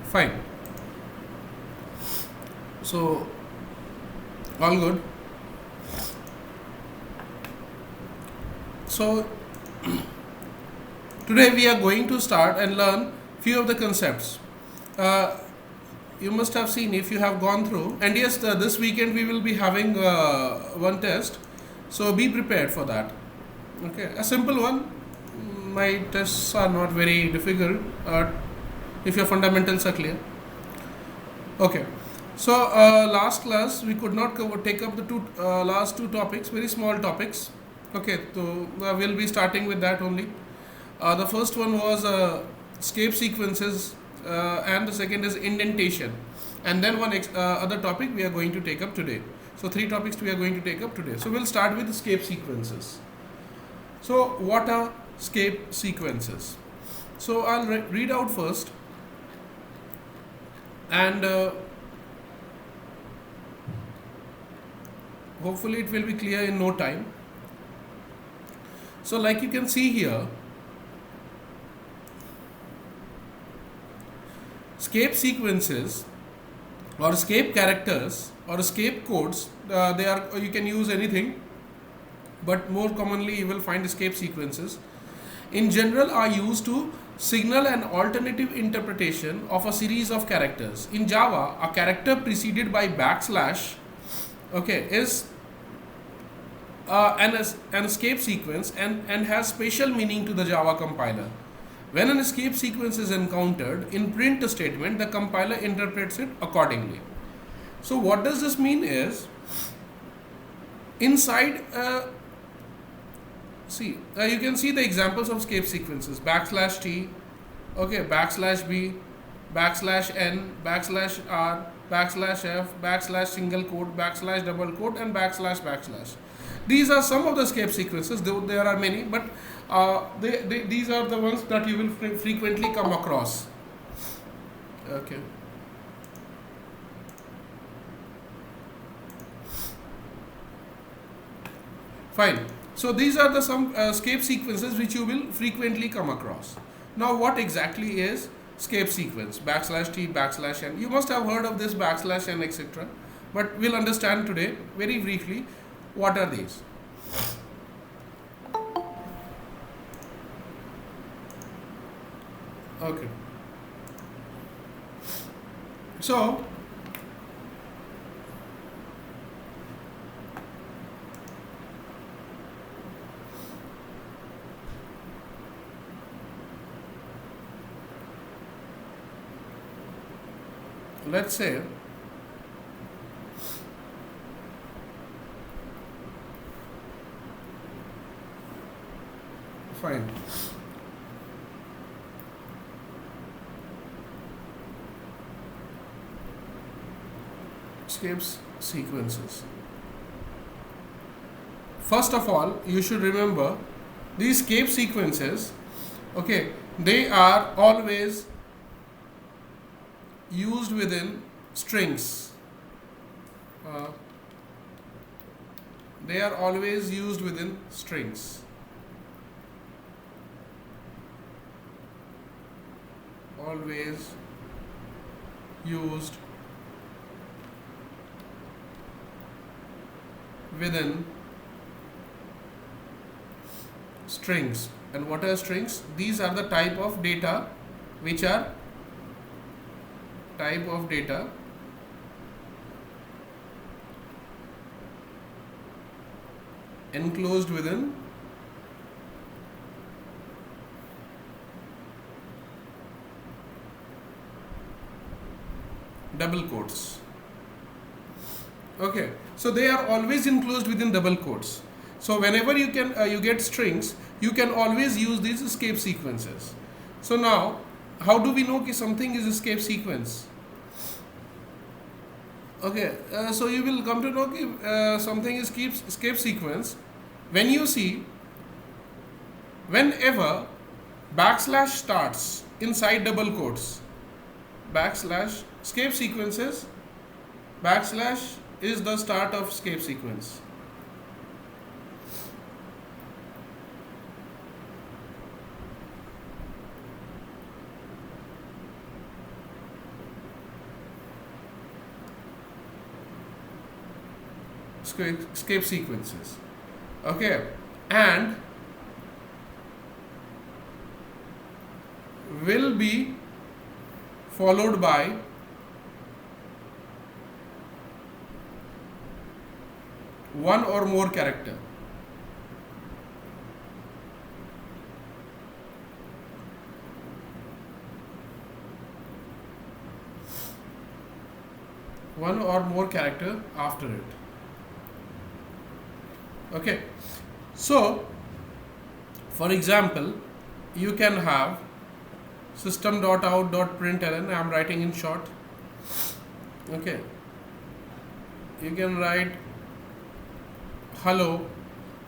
Fine. So, all good. So, today we are going to start and learn few of the concepts. Uh, you must have seen if you have gone through, and yes, this weekend we will be having one test. So be prepared for that. Okay, a simple one. My tests are not very difficult if your fundamentals are clear. Okay. So last class we could not take up the last two topics, very small topics. Okay, so we'll be starting with that only. The first one was escape sequences, and the second is indentation, and then one other topic we are going to take up today. So three topics we are going to take up today. So we'll start with escape sequences. So what are escape sequences? So I'll read out first, and hopefully it will be clear in no time. So like you can see here, escape sequences or escape characters or escape codes, they are, you can use anything, but more commonly you will find escape sequences in general are used to signal an alternative interpretation of a series of characters. In Java, a character preceded by backslash, okay, is an escape sequence and has special meaning to the Java compiler. When an escape sequence is encountered in print statement, the compiler interprets it accordingly. So what does this mean is, inside you can see the examples of escape sequences: backslash t, okay, backslash b, backslash n, backslash r, backslash f, backslash single quote, backslash double quote, and backslash backslash. These are some of the escape sequences, though there are many, but these are the ones that you will frequently come across. Okay. Fine. So these are the some escape sequences which you will frequently come across. Now what exactly is escape sequence? Backslash t, backslash n. You must have heard of this backslash n, etc. But we'll understand today very briefly what are these. Okay. So let's say fine. Escape sequences. First of all, you should remember these escape sequences, okay, they are always used within strings. They are always used within strings. Always used within strings. And what are strings? These are the type of data which are enclosed within double quotes. Okay, so they are always enclosed within double quotes. So whenever you get strings, you can always use these escape sequences. So now, how do we know that something is escape sequence? Okay, so you will come to know that something is escape sequence when you see whenever backslash starts inside double quotes. Backslash escape sequences, backslash is the start of escape sequence. escape sequences. Okay, and will be followed by one or more character. One or more character after it. Okay, so for example, you can have system.out.println. I am writing in short. Okay, you can write hello.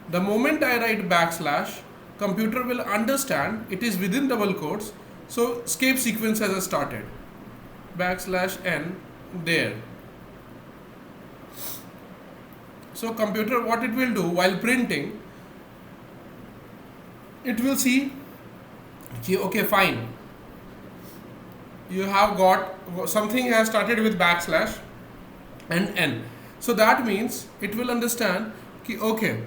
The moment I write backslash, computer will understand it is within double quotes, so escape sequence has started. Backslash n there. So computer, what it will do while printing, it will see, okay, fine, you have got something has started with backslash and n. So that means it will understand, okay,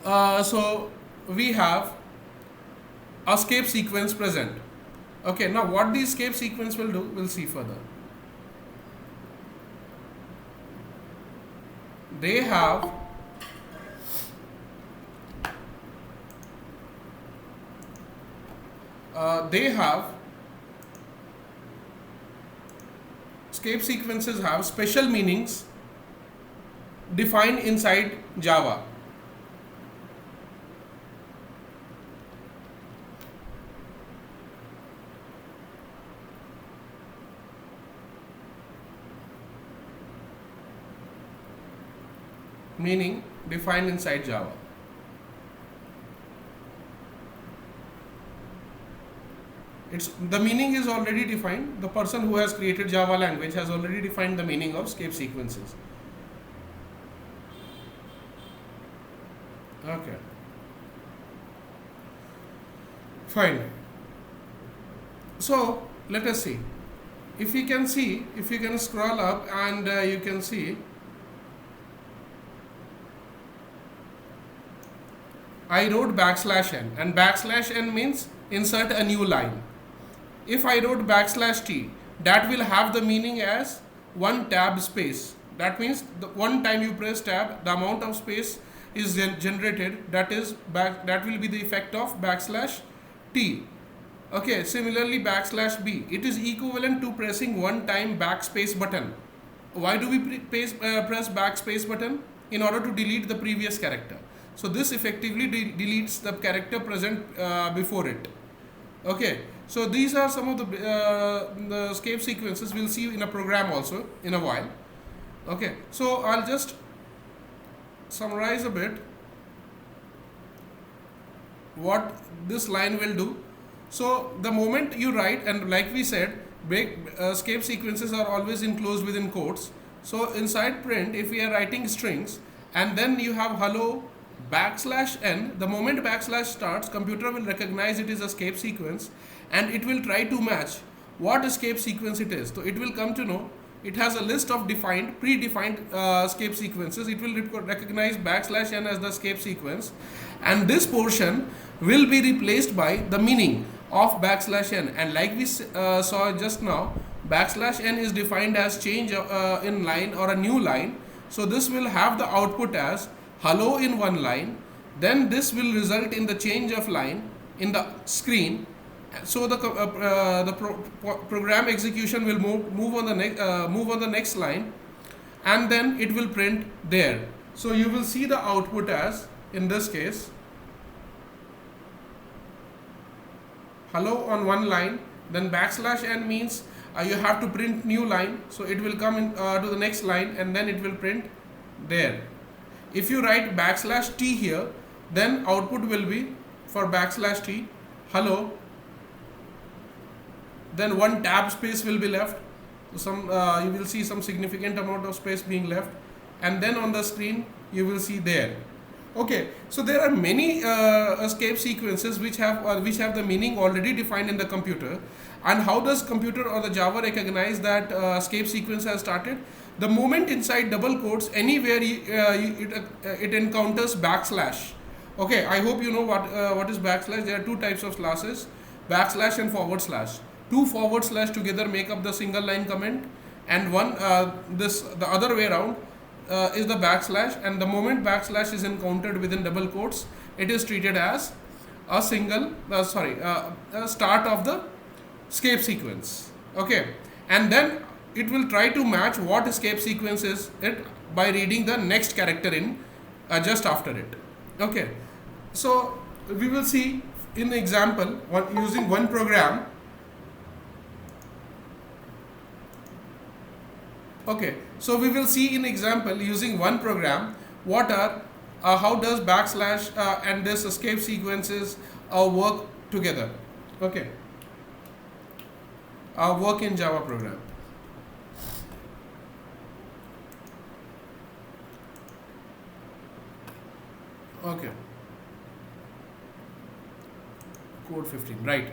so we have a escape sequence present. Okay, now what the escape sequence will do, we'll see further. They have escape sequences have special meanings defined inside Java. Meaning defined inside Java. The meaning is already defined. The person who has created Java language has already defined the meaning of escape sequences. Okay. Fine. So let us see. If you can scroll up and you can see, I wrote backslash n, and backslash n means insert a new line. If I wrote backslash t, that will have the meaning as one tab space. That means the one time you press tab, the amount of space is generated. That will be the effect of backslash t. Okay, similarly backslash b, it is equivalent to pressing one time backspace button. Why do we press backspace button? In order to delete the previous character. So this effectively deletes the character present before it. Okay, so these are some of the escape sequences. We'll see in a program also in a while. Okay, so I'll just summarize a bit what this line will do. So the moment you write, and like we said, escape sequences are always enclosed within quotes. So inside print, if we are writing strings and then you have hello backslash n, the moment backslash starts, computer will recognize it is a escape sequence and it will try to match what escape sequence it is. So it will come to know it has a list of predefined escape sequences. It will recognize backslash n as the escape sequence, and this portion will be replaced by the meaning of backslash n. And like we saw just now, backslash n is defined as change in line or a new line. So this will have the output as hello in one line, then this will result in the change of line in the screen. So the program execution will move on the next line, and then it will print there. So you will see the output as, in this case, hello on one line, then backslash n means you have to print new line, so it will come in to the next line and then it will print there. If you write backslash t here, then output will be for backslash t hello, then one tab space will be left, so you will see some significant amount of space being left, and then on the screen you will see there. Okay, so there are many escape sequences which have the meaning already defined in the computer. And how does computer or the Java recognize that escape sequence has started? The moment inside double quotes, anywhere it encounters backslash. Okay, I hope you know what is backslash. There are two types of slashes, backslash and forward slash. Two forward slash together make up the single line comment, and the other way around is the backslash. And the moment backslash is encountered within double quotes, it is treated as a start of the escape sequence. Okay, and then it will try to match what escape sequence is it by reading the next character in just after it. Okay, so we will see in the example using one program. Okay, so we will see in example using one program what are how does backslash and this escape sequences work together. Okay, work in Java program. Okay, code 15, right?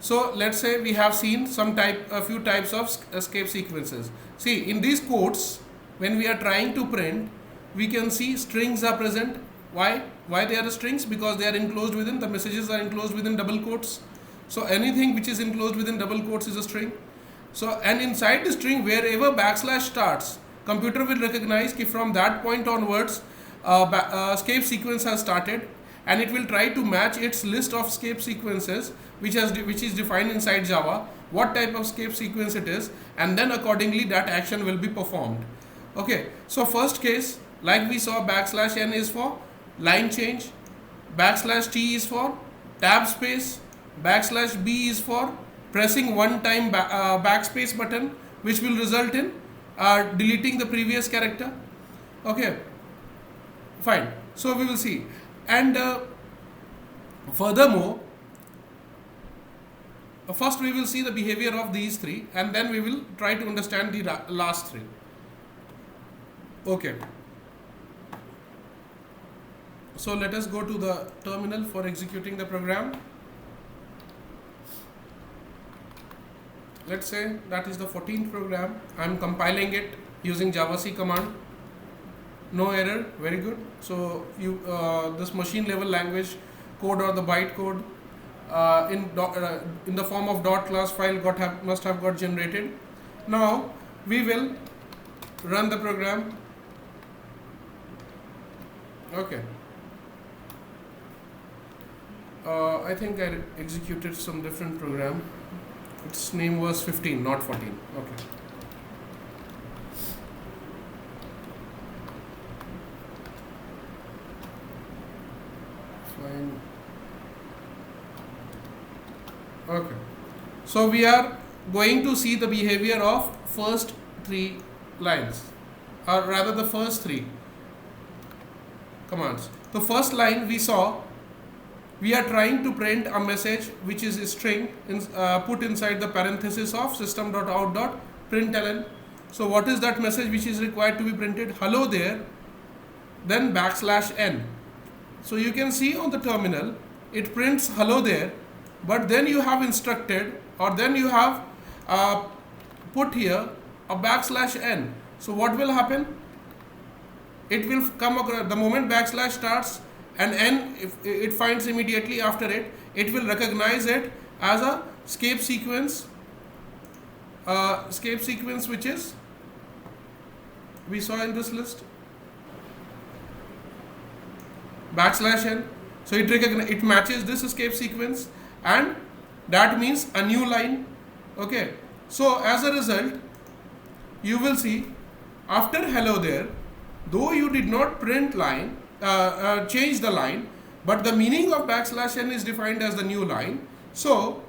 So let's say we have seen a few types of escape sequences. See, in these codes, when we are trying to print, we can see strings are present. Why they are strings? Because they are enclosed within, the messages are enclosed within double quotes. So anything which is enclosed within double quotes is a string. So, and inside the string, wherever backslash starts, computer will recognize that from that point onwards, escape sequence has started, and it will try to match its list of escape sequences which is defined inside Java, what type of escape sequence it is, and then accordingly that action will be performed. Okay, so first case, like we saw, backslash n is for line change, backslash t is for tab space, backslash b is for pressing one time backspace button, which will result in deleting the previous character. Okay, fine. So we will see, and furthermore, first we will see the behavior of these three, and then we will try to understand the last three. Okay, so let us go to the terminal for executing the program. Let's say that is the 14th program. I am compiling it using javac command. No error, very good. So you this machine level language code or the byte code in the form of .class file must have got generated. Now we will run the program. Okay. I think I executed some different program. Its name was 15, not 14. Okay. Fine. Okay. So we are going to see the behavior of first three lines, or rather the first three commands. The first line we saw, we are trying to print a message which is a string put inside the parenthesis of system.out.println. So what is that message which is required to be printed? Hello there, then \n. So you can see on the terminal, it prints hello there, but then you have instructed, or then you have put here a \n. So what will happen? It will come across the moment \" starts, and n, if it finds immediately after it, it will recognize it as a escape sequence which is we saw in this list, \n. So it matches this escape sequence, and that means a new line. Okay, so as a result, you will see after hello there, though you did not print line, change the line, but the meaning of \n is defined as the new line. So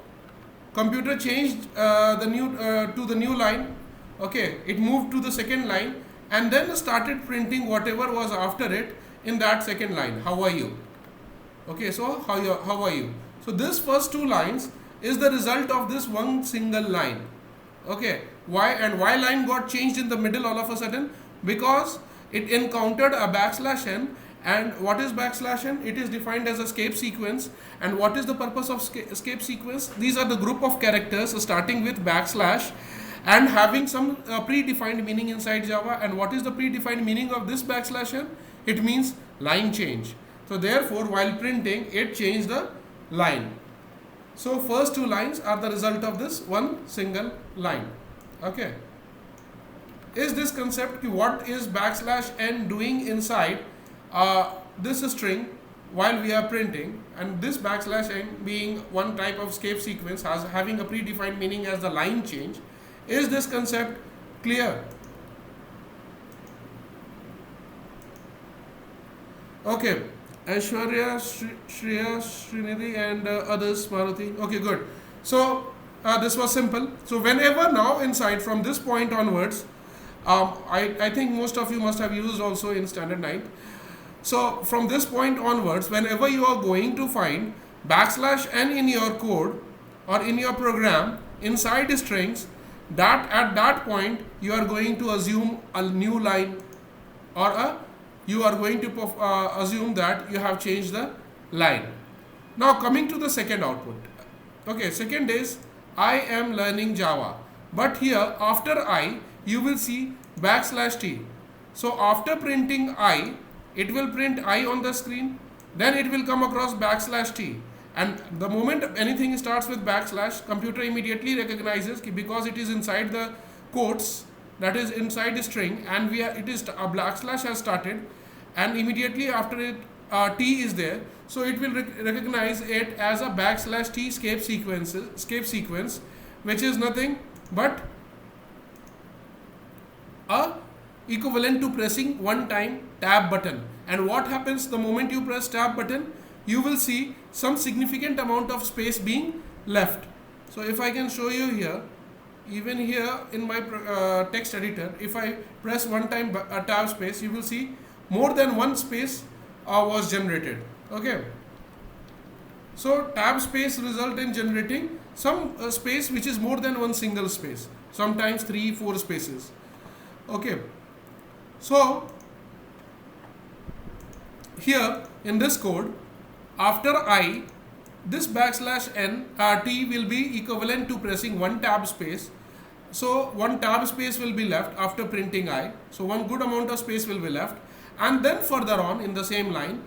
computer changed the new to the new line. Okay, it moved to the second line and then started printing whatever was after it in that second line. How are you? Okay, so how are you? So this first two lines is the result of this one single line. Okay, why line got changed in the middle all of a sudden? Because it encountered a \n, And what is backslash n? It is defined as a escape sequence. And what is the purpose of escape sequence? These are the group of characters starting with backslash and having some predefined meaning inside Java. And what is the predefined meaning of this backslash n? It means line change. So therefore, while printing, it changed the line. So first two lines are the result of this one single line. Okay. Is this concept, what is backslash n doing inside this string while we are printing, and this backslash n being one type of escape sequence as having a predefined meaning as the line change. Is this concept clear? Okay. Aishwarya, Shreya, Srinidhi and others, Maruti. Okay, good. So this was simple. So whenever now inside from this point onwards, I think most of you must have used also in standard 9. So from this point onwards, whenever you are going to find backslash n in your code or in your program inside strings, that at that point you are going to assume a new line, or you are going to assume that you have changed the line. Now coming to the second output. Okay, second is I am learning Java. But here after I, you will see backslash t. So after printing I, it will print I on the screen. Then it will come across backslash t. And the moment anything starts with backslash, computer immediately recognizes because it is inside the quotes, that is inside the string, and it is a backslash has started, and immediately after it t is there, so it will recognize it as a backslash t escape sequence, which is nothing but a equivalent to pressing one time tab button. And what happens the moment you press tab button? You will see some significant amount of space being left. So if I can show you here, even here in my text editor, if I press one time tab space, you will see more than one space was generated. Okay. So tab space result in generating some space which is more than one single space, sometimes 3-4 spaces. Okay. So here in this code, after I, this backslash n t will be equivalent to pressing one tab space. So one tab space will be left after printing I. So one good amount of space will be left. And then further on in the same line,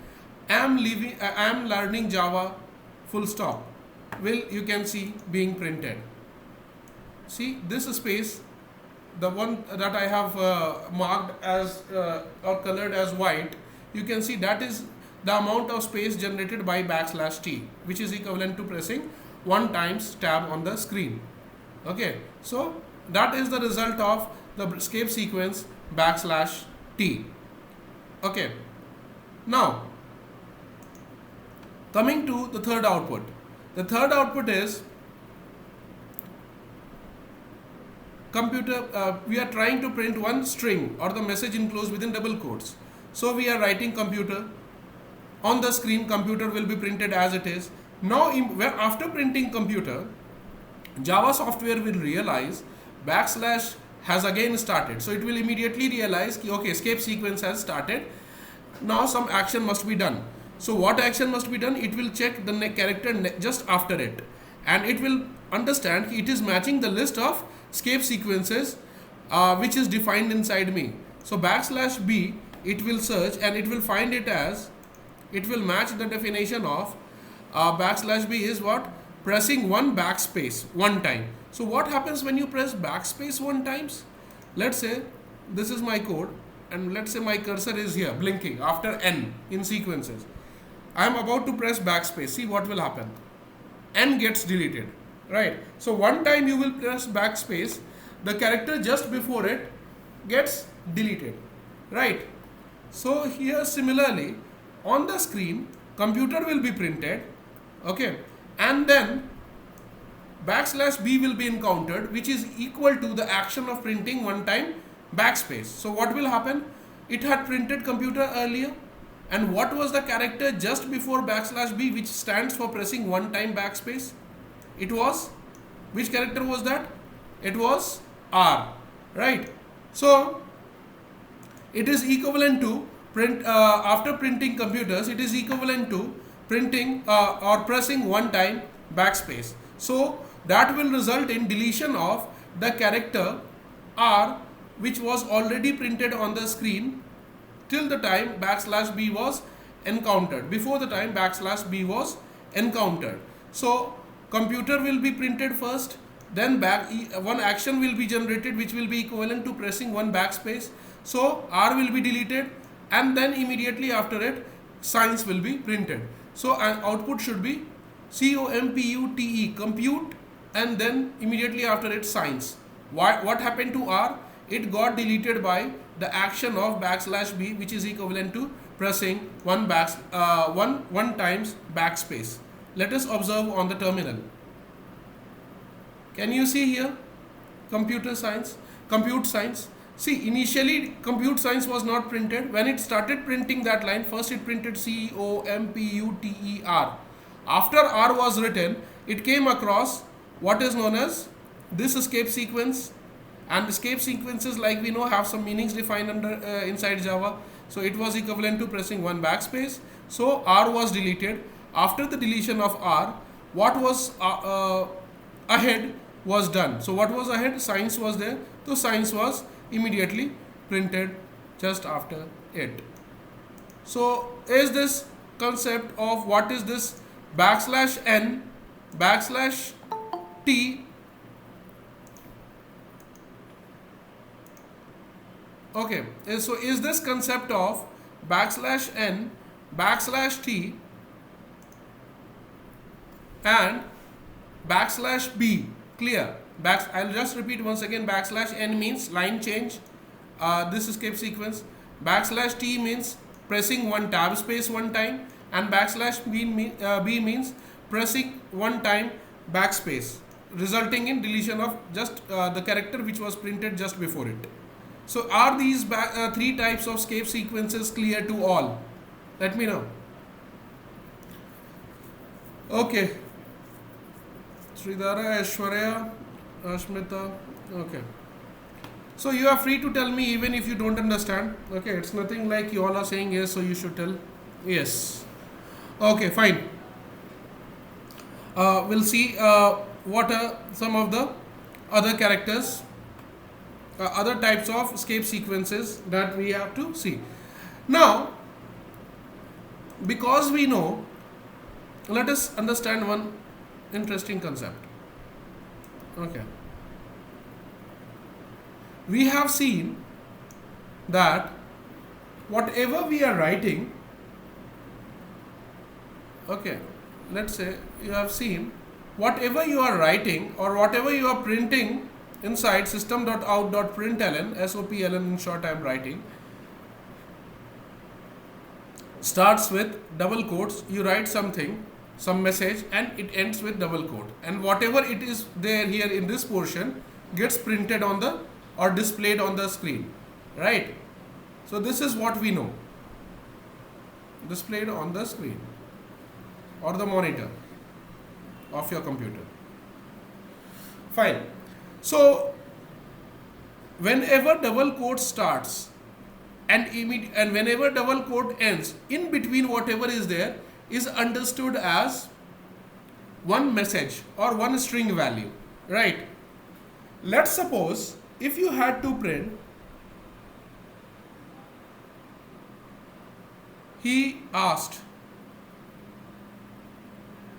I am learning Java full stop will, you can see, being printed. See this space, the one that I have marked as or colored as white, you can see that is the amount of space generated by backslash t, which is equivalent to pressing one times tab on the screen. Okay, so that is the result of the escape sequence backslash t. Okay, now coming to the third output. The third output is computer, we are trying to print one string or the message enclosed within double quotes. So we are writing computer. On the screen, computer will be printed as it is. Now after printing computer, Java software will realize backslash has again started. So it will immediately realize, okay, escape sequence has started. Now some action must be done. So what action must be done? It will check the character just after it, and it will understand it is matching the list of escape sequences which is defined inside me. So backslash b, it will search and it will find it as, it will match the definition of backslash b is what? Pressing one backspace one time. So what happens when you press backspace one times? Let's say this is my code, and let's say my cursor is here blinking after n in sequences. I am about to press backspace. See what will happen. N gets deleted, right? So one time you will press backspace, the character just before it gets deleted, right? So here similarly on the screen, computer will be printed, okay, and then backslash b will be encountered, which is equal to the action of printing one time backspace. So what will happen? It had printed computer earlier, and what was the character just before backslash b, which stands for pressing one time backspace? It was, which character was that? It was r, right? So it is equivalent to after printing computers, it is equivalent to printing or pressing one time backspace. So that will result in deletion of the character R, which was already printed on the screen till the time \b was encountered, before the time \b was encountered. So computer will be printed first, then one action will be generated which will be equivalent to pressing one backspace. So R will be deleted, and then immediately after it science will be printed. So output should be COMPUTE, compute, and then immediately after it science. What happened to R? It got deleted by the action of \b, which is equivalent to pressing one times backspace. Let us observe on the terminal. Can you see here? Compute science. See, initially compute science was not printed. When it started printing that line, first it printed COMPUTER. After R was written, it came across what is known as this escape sequence, and escape sequences, like we know, have some meanings defined under inside Java. So it was equivalent to pressing one backspace. So R was deleted. After the deletion of R, what was ahead was done. So what was ahead? Science was there. So science was immediately printed just after it. So is this concept of what is this \n \t. Okay, so is this concept of \n \t and \b clear? I'll just repeat once again. \n means line change, this escape sequence. \t means pressing one tab space one time, and \b means pressing one time backspace, resulting in deletion of just the character which was printed just before it. So are these three types of escape sequences clear to all? Let me know. Okay. Sridhara, Aishwarya, Ashmita. Okay. So you are free to tell me even if you don't understand. Okay, it's nothing like you all are saying yes, so you should tell yes. Okay, fine. We'll see what are some of the other characters, other types of escape sequences that we have to see. Now, because we know, let us understand one interesting concept. Okay. We have seen that whatever we are writing, okay, let's say you have seen whatever you are writing or whatever you are printing inside system.out.println, SOPLN in short I am writing, starts with double quotes. You write something, some message, and it ends with double quote, and whatever it is there here in this portion gets printed on the or displayed on the screen, right? So this is what we know, displayed on the screen or the monitor of your computer. Fine. So whenever double quote starts and whenever double quote ends, in between whatever is there is understood as one message or one string value, right? Let's suppose if you had to print he asked.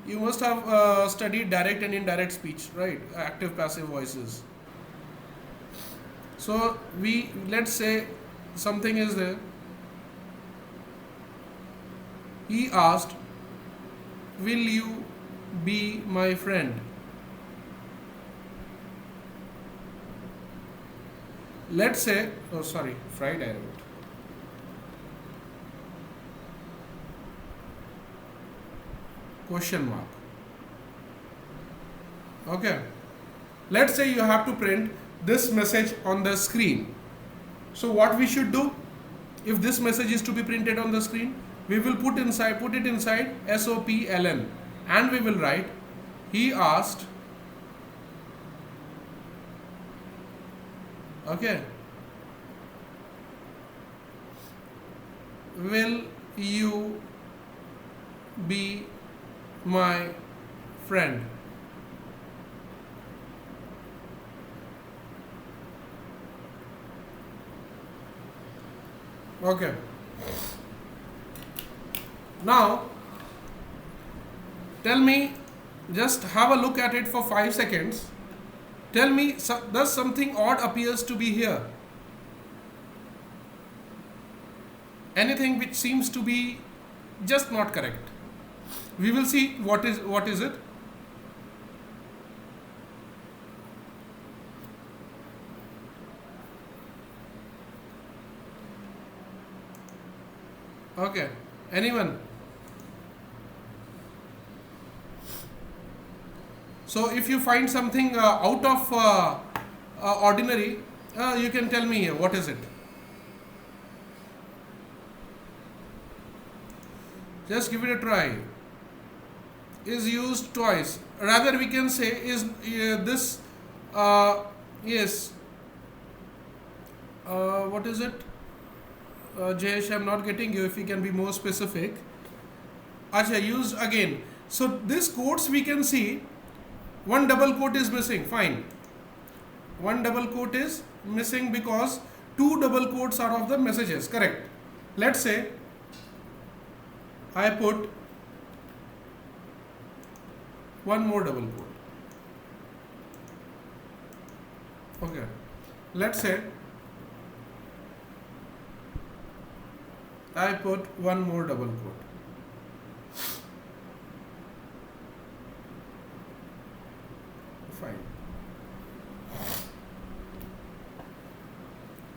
You must have studied direct and indirect speech, right? Active passive voices. So let's say something is there. He asked, will you be my friend? Let's say, oh sorry, Friday I wrote. Question mark. Okay. Let's say you have to print this message on the screen. So what we should do, if this message is to be printed on the screen, we will put it inside SOPLN, and we will write, he asked, okay, will you be my friend? Okay. Now, tell me, just have a look at it for 5 seconds. Tell me, does something odd appears to be here? Anything which seems to be just not correct. We will see what is it. Okay. Anyone? So if you find something out of ordinary, you can tell me what is it. Just give it a try. Is used twice. Rather, we can say is this. Yes. What is it? Jayesh, I'm not getting you. If you can be more specific. Acha, used again. So this quotes we can see. One double quote is missing. Fine. One double quote is missing because two double quotes are of the messages. Correct. Let's say I put one more double quote. Okay. Let's say I put one more double quote. Fine.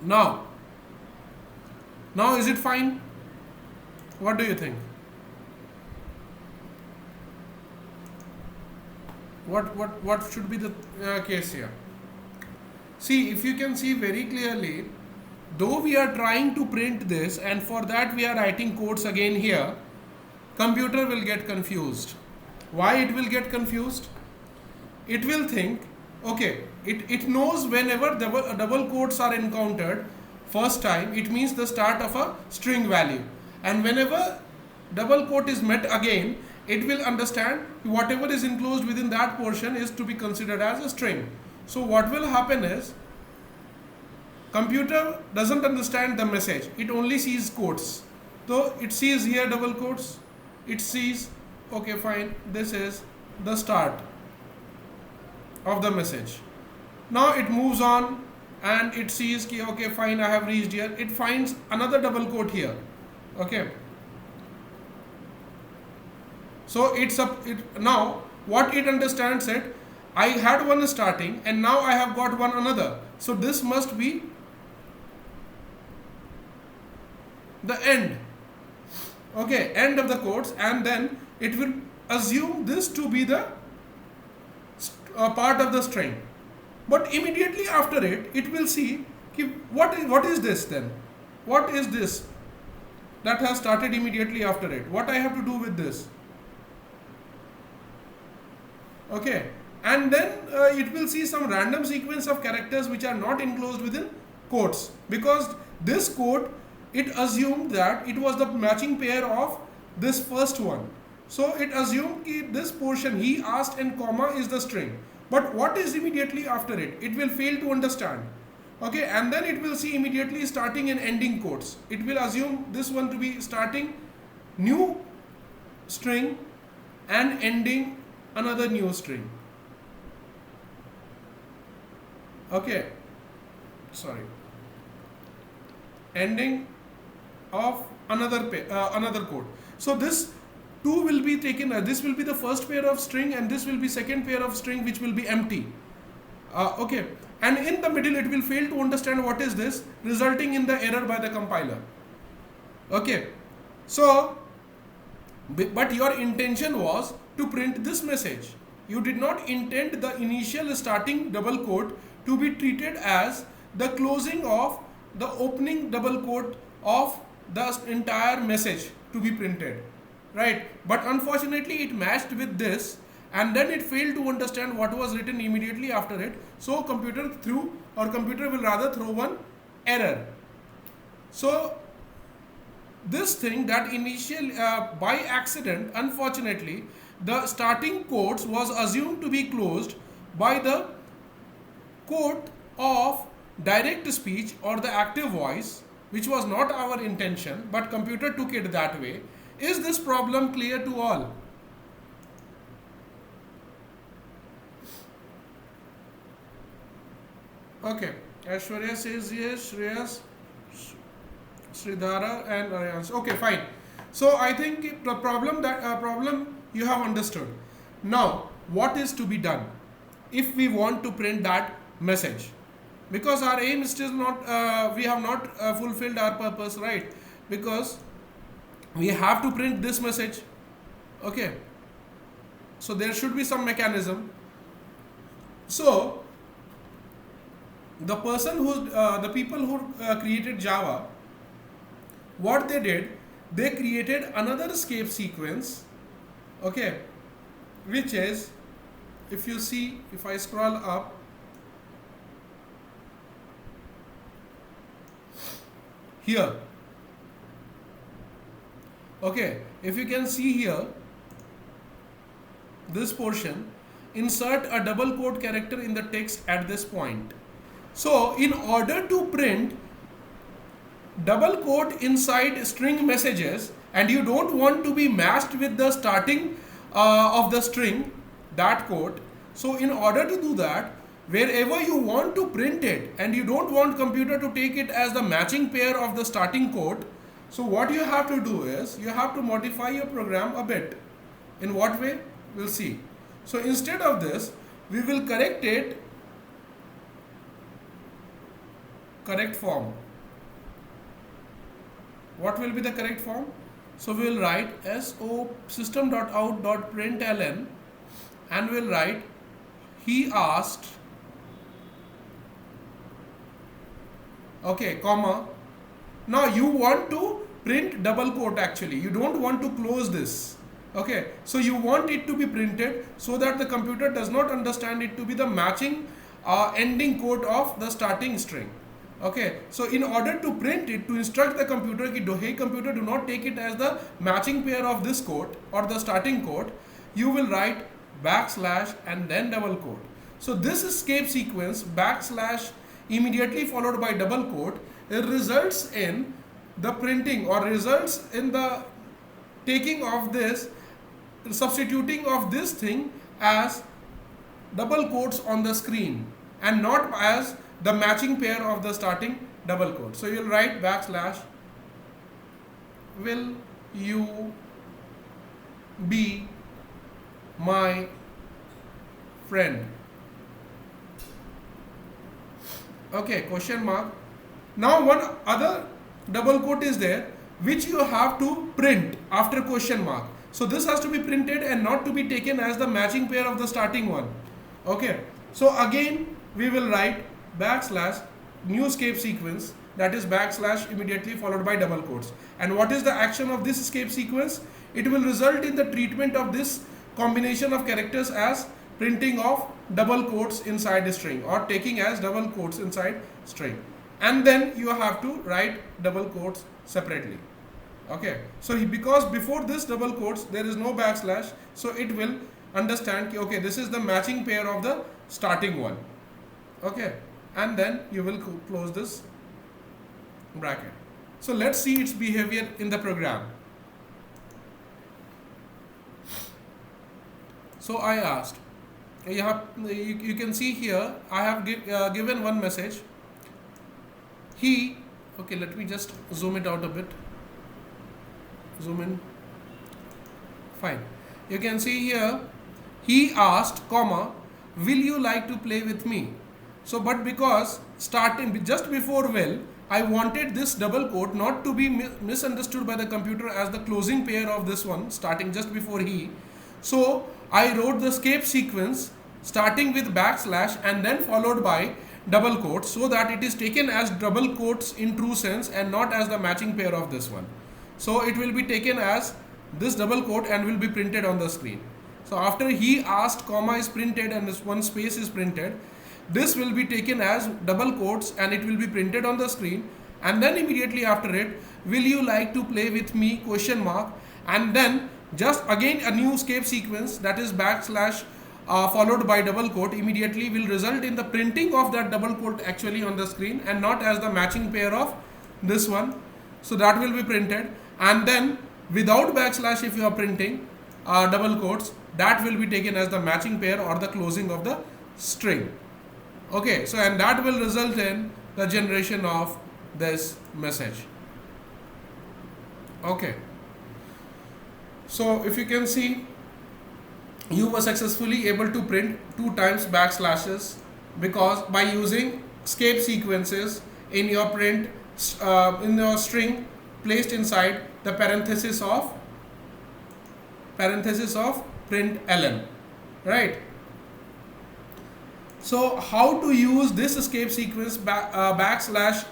Now is it fine? What do you think? What should be the case here? See, if you can see very clearly, though we are trying to print this and for that we are writing quotes again here, computer will get confused. Why it will get confused? It will think, okay, it knows whenever double quotes are encountered first time, it means the start of a string value. And whenever double quote is met again, it will understand whatever is enclosed within that portion is to be considered as a string. So what will happen is, computer doesn't understand the message, it only sees quotes. So it sees here double quotes, it sees, okay fine, this is the start of the message. Now it moves on and it sees, okay fine, I have reached here. It finds another double quote here. Okay. So now what it understands it, I had one starting and now I have got one another. So this must be the end. Okay, end of the quotes, and then it will assume this to be the part of the string. But immediately after it, it will see what is this then? What is this that has started immediately after it? What I have to do with this? Okay, and then it will see some random sequence of characters which are not enclosed within quotes, because this quote, it assumed that it was the matching pair of this first one. So it assumed that this portion he asked and comma is the string. But what is immediately after it? It will fail to understand. Okay, and then it will see immediately starting and ending quotes. It will assume this one to be starting new string and ending another new string. Okay, sorry, ending of another code. So this 2 will be taken, this will be the first pair of string and this will be second pair of string which will be empty. Okay, and in the middle it will fail to understand what is this, resulting in the error by the compiler. Okay, so but your intention was to print this message. You did not intend the initial starting double quote to be treated as the closing of the opening double quote of the entire message to be printed, right? But unfortunately it matched with this and then it failed to understand what was written immediately after it. So computer will rather throw one error. So this thing that initially by accident, unfortunately, the starting quotes was assumed to be closed by the quote of direct speech or the active voice, which was not our intention, but computer took it that way. Is this problem clear to all? Okay, Aishwarya says yes, Shreyas, Sridhara and Aryan. Okay, fine. So I think the problem you have understood. Now, what is to be done if we want to print that message? Because our aim is still not, we have not fulfilled our purpose, right? Because we have to print this message. Okay. So there should be some mechanism. So the people who created Java, what they did, they created another escape sequence, okay, which is, if you see, if I scroll up, here, okay, if you can see here, this portion, insert a double quote character in the text at this point. So in order to print double quote inside string messages, and you don't want to be matched with the starting of the string, that quote. So in order to do that, wherever you want to print it and you don't want computer to take it as the matching pair of the starting quote, so what you have to do is you have to modify your program a bit. In what way? We'll see. So instead of this, we will correct it, correct form. What will be the correct form? So we will write so system.out.println and we'll write he asked, okay, comma. Now you want to print double quote actually. You don't want to close this. Okay, so you want it to be printed so that the computer does not understand it to be the matching ending quote of the starting string. Okay, so in order to print it, to instruct the computer ki, hey computer, do not take it as the matching pair of this quote or the starting quote, you will write backslash and then double quote. So this escape sequence, backslash immediately followed by double quote, it results in the printing or results in the taking of this, substituting of this thing as double quotes on the screen and not as the matching pair of the starting double quote. So you'll write backslash, will you be my friend? Okay, question mark. Now one other double quote is there which you have to print after question mark. So this has to be printed and not to be taken as the matching pair of the starting one. Okay, so again we will write backslash new escape sequence, that is backslash immediately followed by double quotes. And what is the action of this escape sequence? It will result in the treatment of this combination of characters as printing of double quotes inside the string or taking as double quotes inside string. And then you have to write double quotes separately. Okay, so because before this double quotes there is no backslash, so it will understand, okay, this is the matching pair of the starting one. Okay, and then you will close this bracket. So let's see its behavior in the program. So I asked, you can see here I have given one message. He, okay, let me just zoom it out a bit. Zoom in. Fine. You can see here, he asked, comma, will you like to play with me? So, but because starting just before will, I wanted this double quote not to be misunderstood by the computer as the closing pair of this one, starting just before he. So, I wrote the escape sequence starting with backslash and then followed by double quotes so that it is taken as double quotes in true sense and not as the matching pair of this one. So it will be taken as this double quote and will be printed on the screen. So after he asked, comma is printed and this one space is printed, this will be taken as double quotes and it will be printed on the screen, and then immediately after it, will you like to play with me, question mark, and then just again a new escape sequence, that is backslash followed by double quote, immediately will result in the printing of that double quote actually on the screen and not as the matching pair of this one. So that will be printed, and then without backslash, if you are printing double quotes, that will be taken as the matching pair or the closing of the string. Okay, so and that will result in the generation of this message. Okay, so if you can see, you were successfully able to print 2 times backslashes because by using escape sequences in your print in your string placed inside the parenthesis of print ln, right? So how to use this escape sequence backslash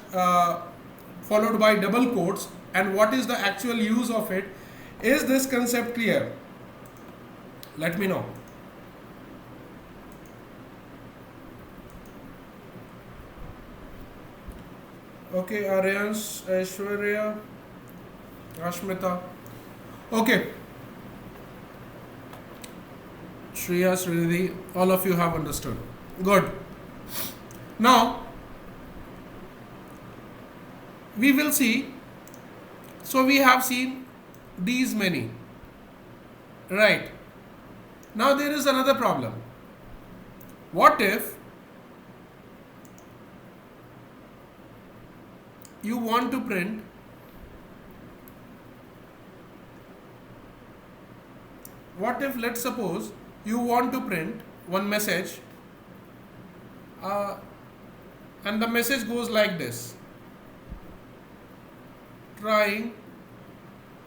followed by double quotes, and what is the actual use of it? Is this concept clear? Let me know. Okay, Aryansh, Aishwarya, Ashmita. Okay. Shreya, Srinidhi, all of you have understood. Good. Now, we will see. So we have seen these many. Right. Now there is another problem. What if you want to print let's suppose you want to print one message and the message goes like this: trying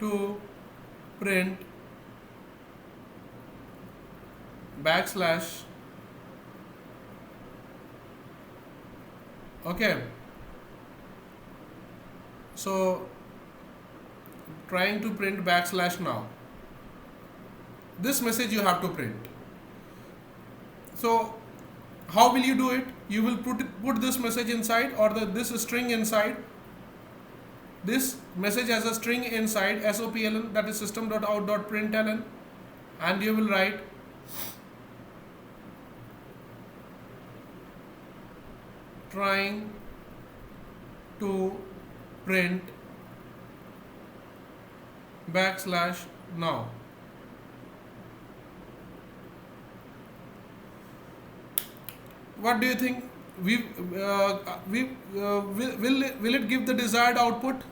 to print backslash. Okay, so trying to print backslash now. This message you have to print. So how will you do it? You will put this message inside, or this string inside. This message has a string inside SOPLN, that is system.out.println, and you will write trying to print backslash now. What do you think? Will it give the desired output?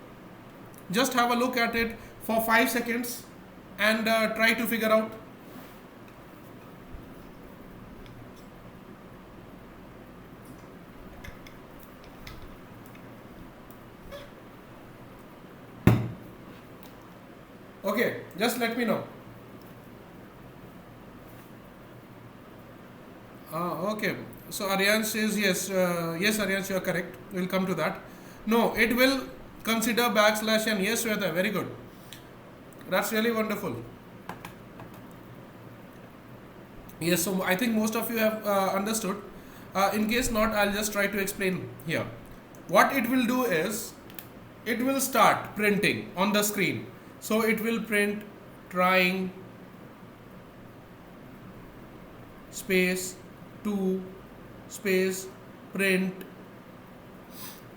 Just have a look at it for 5 seconds and try to figure out. Okay, just let me know. Okay, so Aryan says yes. Yes, Aryan, you are correct. We'll come to that. No, it will consider backslash n. Yes, Shweta, very good. That's really wonderful. Yes, so I think most of you have understood. In case not, I'll just try to explain here. What it will do is, it will start printing on the screen. So it will print trying space to space print,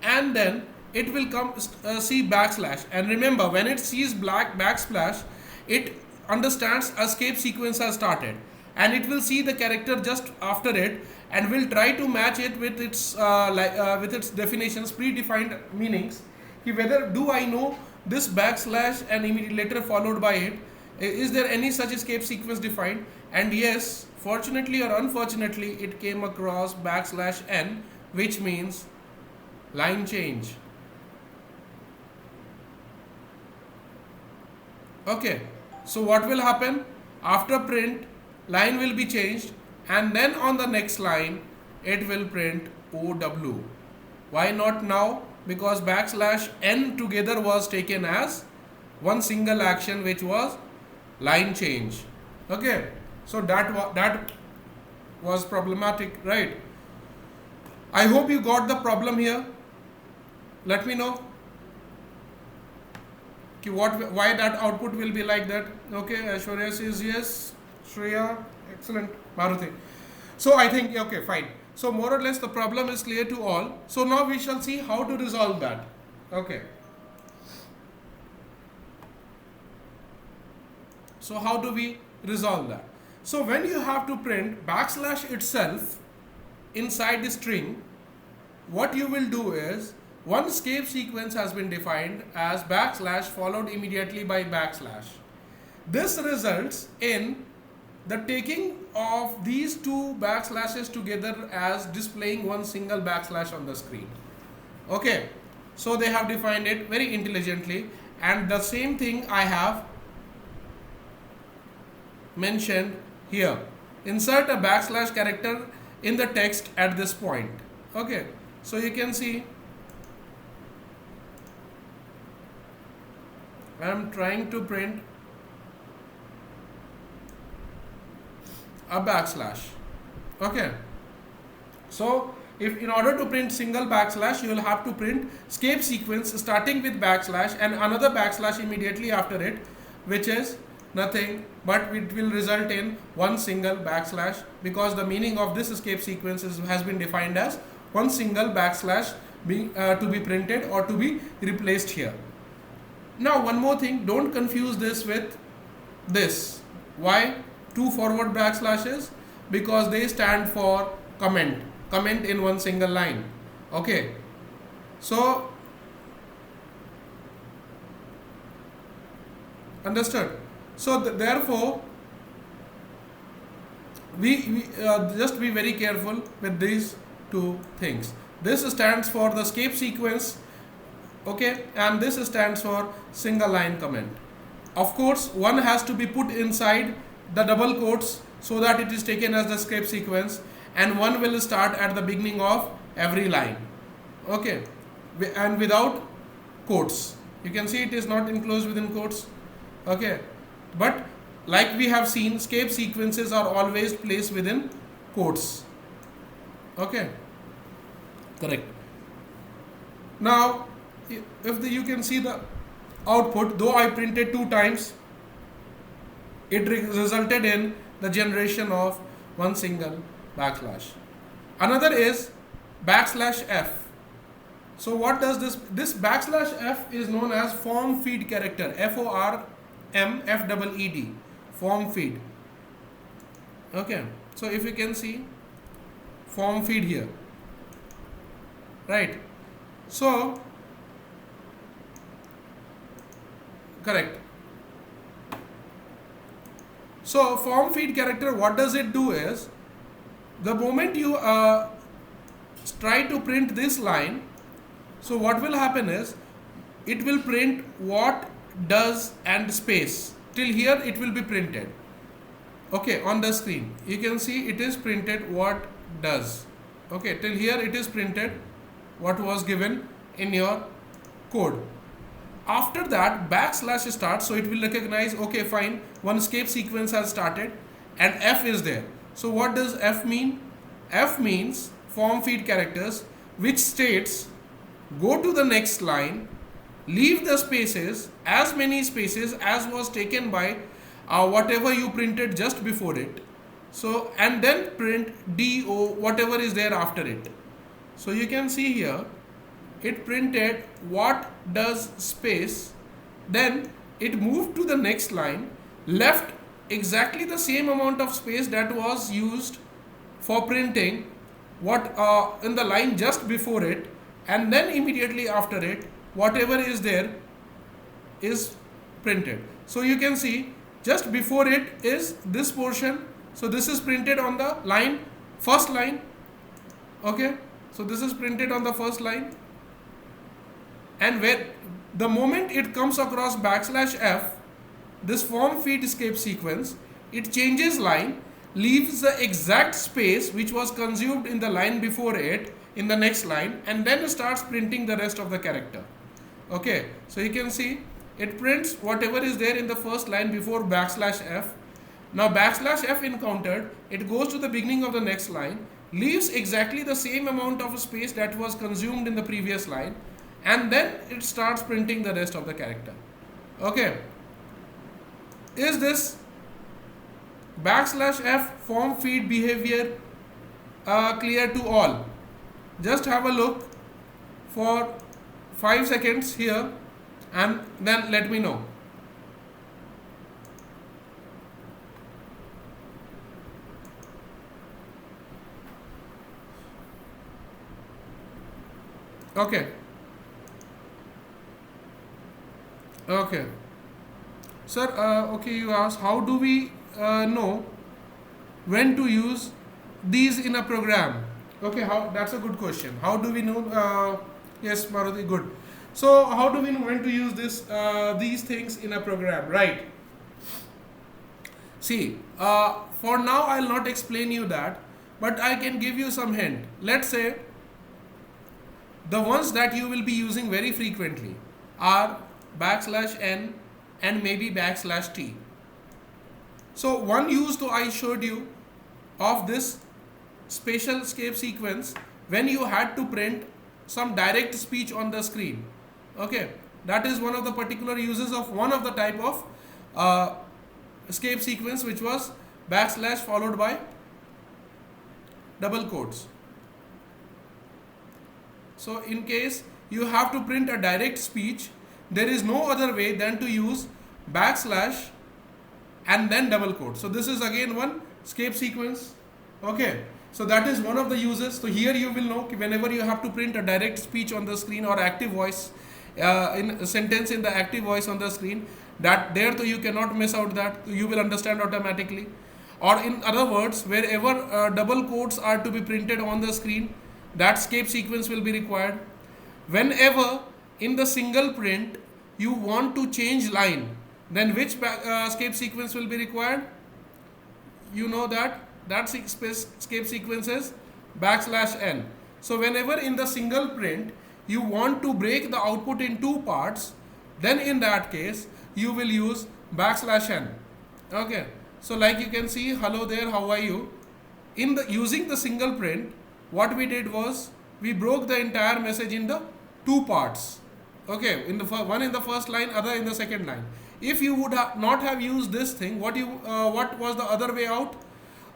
and then it will come see backslash, and remember, when it sees backslash, it understands escape sequence has started, and it will see the character just after it and will try to match it with its with its definitions, predefined meanings. Whether do I know this backslash and immediately later followed by it, is there any such escape sequence defined? And yes, fortunately or unfortunately, it came across backslash n, which means line change. Okay, so what will happen? After print, line will be changed, and then on the next line it will print OW. Why not now? Because backslash n together was taken as one single action, which was line change. Okay, so that was problematic, right? I hope you got the problem here. Let me know why that output will be like that. Okay, Aishwarya says yes. Shreya, excellent. Maruti. So I think, okay, fine. So more or less the problem is clear to all. So now we shall see how to resolve that. Okay. So how do we resolve that? So when you have to print backslash itself inside the string, what you will do is, one escape sequence has been defined as backslash followed immediately by backslash. This results in the taking of these two backslashes together as displaying one single backslash on the screen. Okay, so they have defined it very intelligently, and the same thing I have mentioned here. Insert a backslash character in the text at this point. Okay, so you can see I am trying to print a backslash. Okay, so if in order to print single backslash, you will have to print escape sequence starting with backslash and another backslash immediately after it, which is nothing but it will result in one single backslash, because the meaning of this escape sequence has been defined as one single backslash to be printed or to be replaced here. Now one more thing, don't confuse this with this. Why two forward backslashes? Because they stand for comment in one single line. Okay, so understood. So therefore we just be very careful with these two things. This stands for the escape sequence, okay, and this stands for single line comment. Of course, one has to be put inside the double quotes so that it is taken as the escape sequence, and one will start at the beginning of every line. Okay, and without quotes. You can see it is not enclosed within quotes. Okay, but like we have seen, escape sequences are always placed within quotes. Okay, correct. Now if you can see the output, though I printed 2 times, it resulted in the generation of one single backslash. Another is backslash f. So what does this backslash f is known as form feed character, FORMFEED, form feed. Okay, so if you can see form feed here, right? So correct. So form feed character, what does it do is, the moment you try to print this line, so what will happen is it will print what, does and space. Till here it will be printed. Okay, on the screen you can see it is printed what, does. Okay, till here it is printed what was given in your code. After that backslash starts, so it will recognize, okay fine, one escape sequence has started and f is there. So what does f mean? F means form feed characters, which states go to the next line, leave the spaces, as many spaces as was taken by whatever you printed just before it. So and then print do whatever is there after it. So you can see here it printed what, does, space, then it moved to the next line, left exactly the same amount of space that was used for printing what in the line just before it, and then immediately after it whatever is there is printed. So you can see just before it is this portion, so this is printed on the line, first line. Okay, so this is printed on the first line, and where the moment it comes across backslash f, this form feed escape sequence, it changes line, leaves the exact space which was consumed in the line before it in the next line, and then starts printing the rest of the character. Okay, so you can see it prints whatever is there in the first line before backslash f. Now backslash f encountered, it goes to the beginning of the next line, leaves exactly the same amount of space that was consumed in the previous line, and then it starts printing the rest of the character. Okay, is this \f form feed behavior clear to all? Just have a look for 5 seconds here and then let me know. Okay. Okay. Sir, okay, you asked how do we know when to use these in a program? Okay, how, that's a good question. How do we know? Yes, Maruti, good. So, how do we know when to use these things in a program, right? See, for now I'll not explain you that, but I can give you some hint. Let's say the ones that you will be using very frequently are \n and maybe \t. So one use though I showed you of this special escape sequence when you had to print some direct speech on the screen. Okay, that is one of the particular uses of one of the type of escape sequence, which was / followed by double quotes. So in case you have to print a direct speech, there is no other way than to use / and then double quote. So this is again one escape sequence. Okay, so that is one of the uses. So here you will know whenever you have to print a direct speech on the screen or active voice in a sentence in the active voice on the screen, that there so you cannot miss out, that you will understand automatically. Or in other words, wherever double quotes are to be printed on the screen, that escape sequence will be required. Whenever in the single print you want to change line, then which escape sequence will be required? You know that escape sequence is \n. So whenever in the single print you want to break the output in two parts, then in that case you will use \n. Okay, so like you can see, hello there, how are you? In the using the single print, what we did was we broke the entire message in the two parts. Okay, in the one in the first line, other in the second line. If you would not have used this thing, what was the other way out?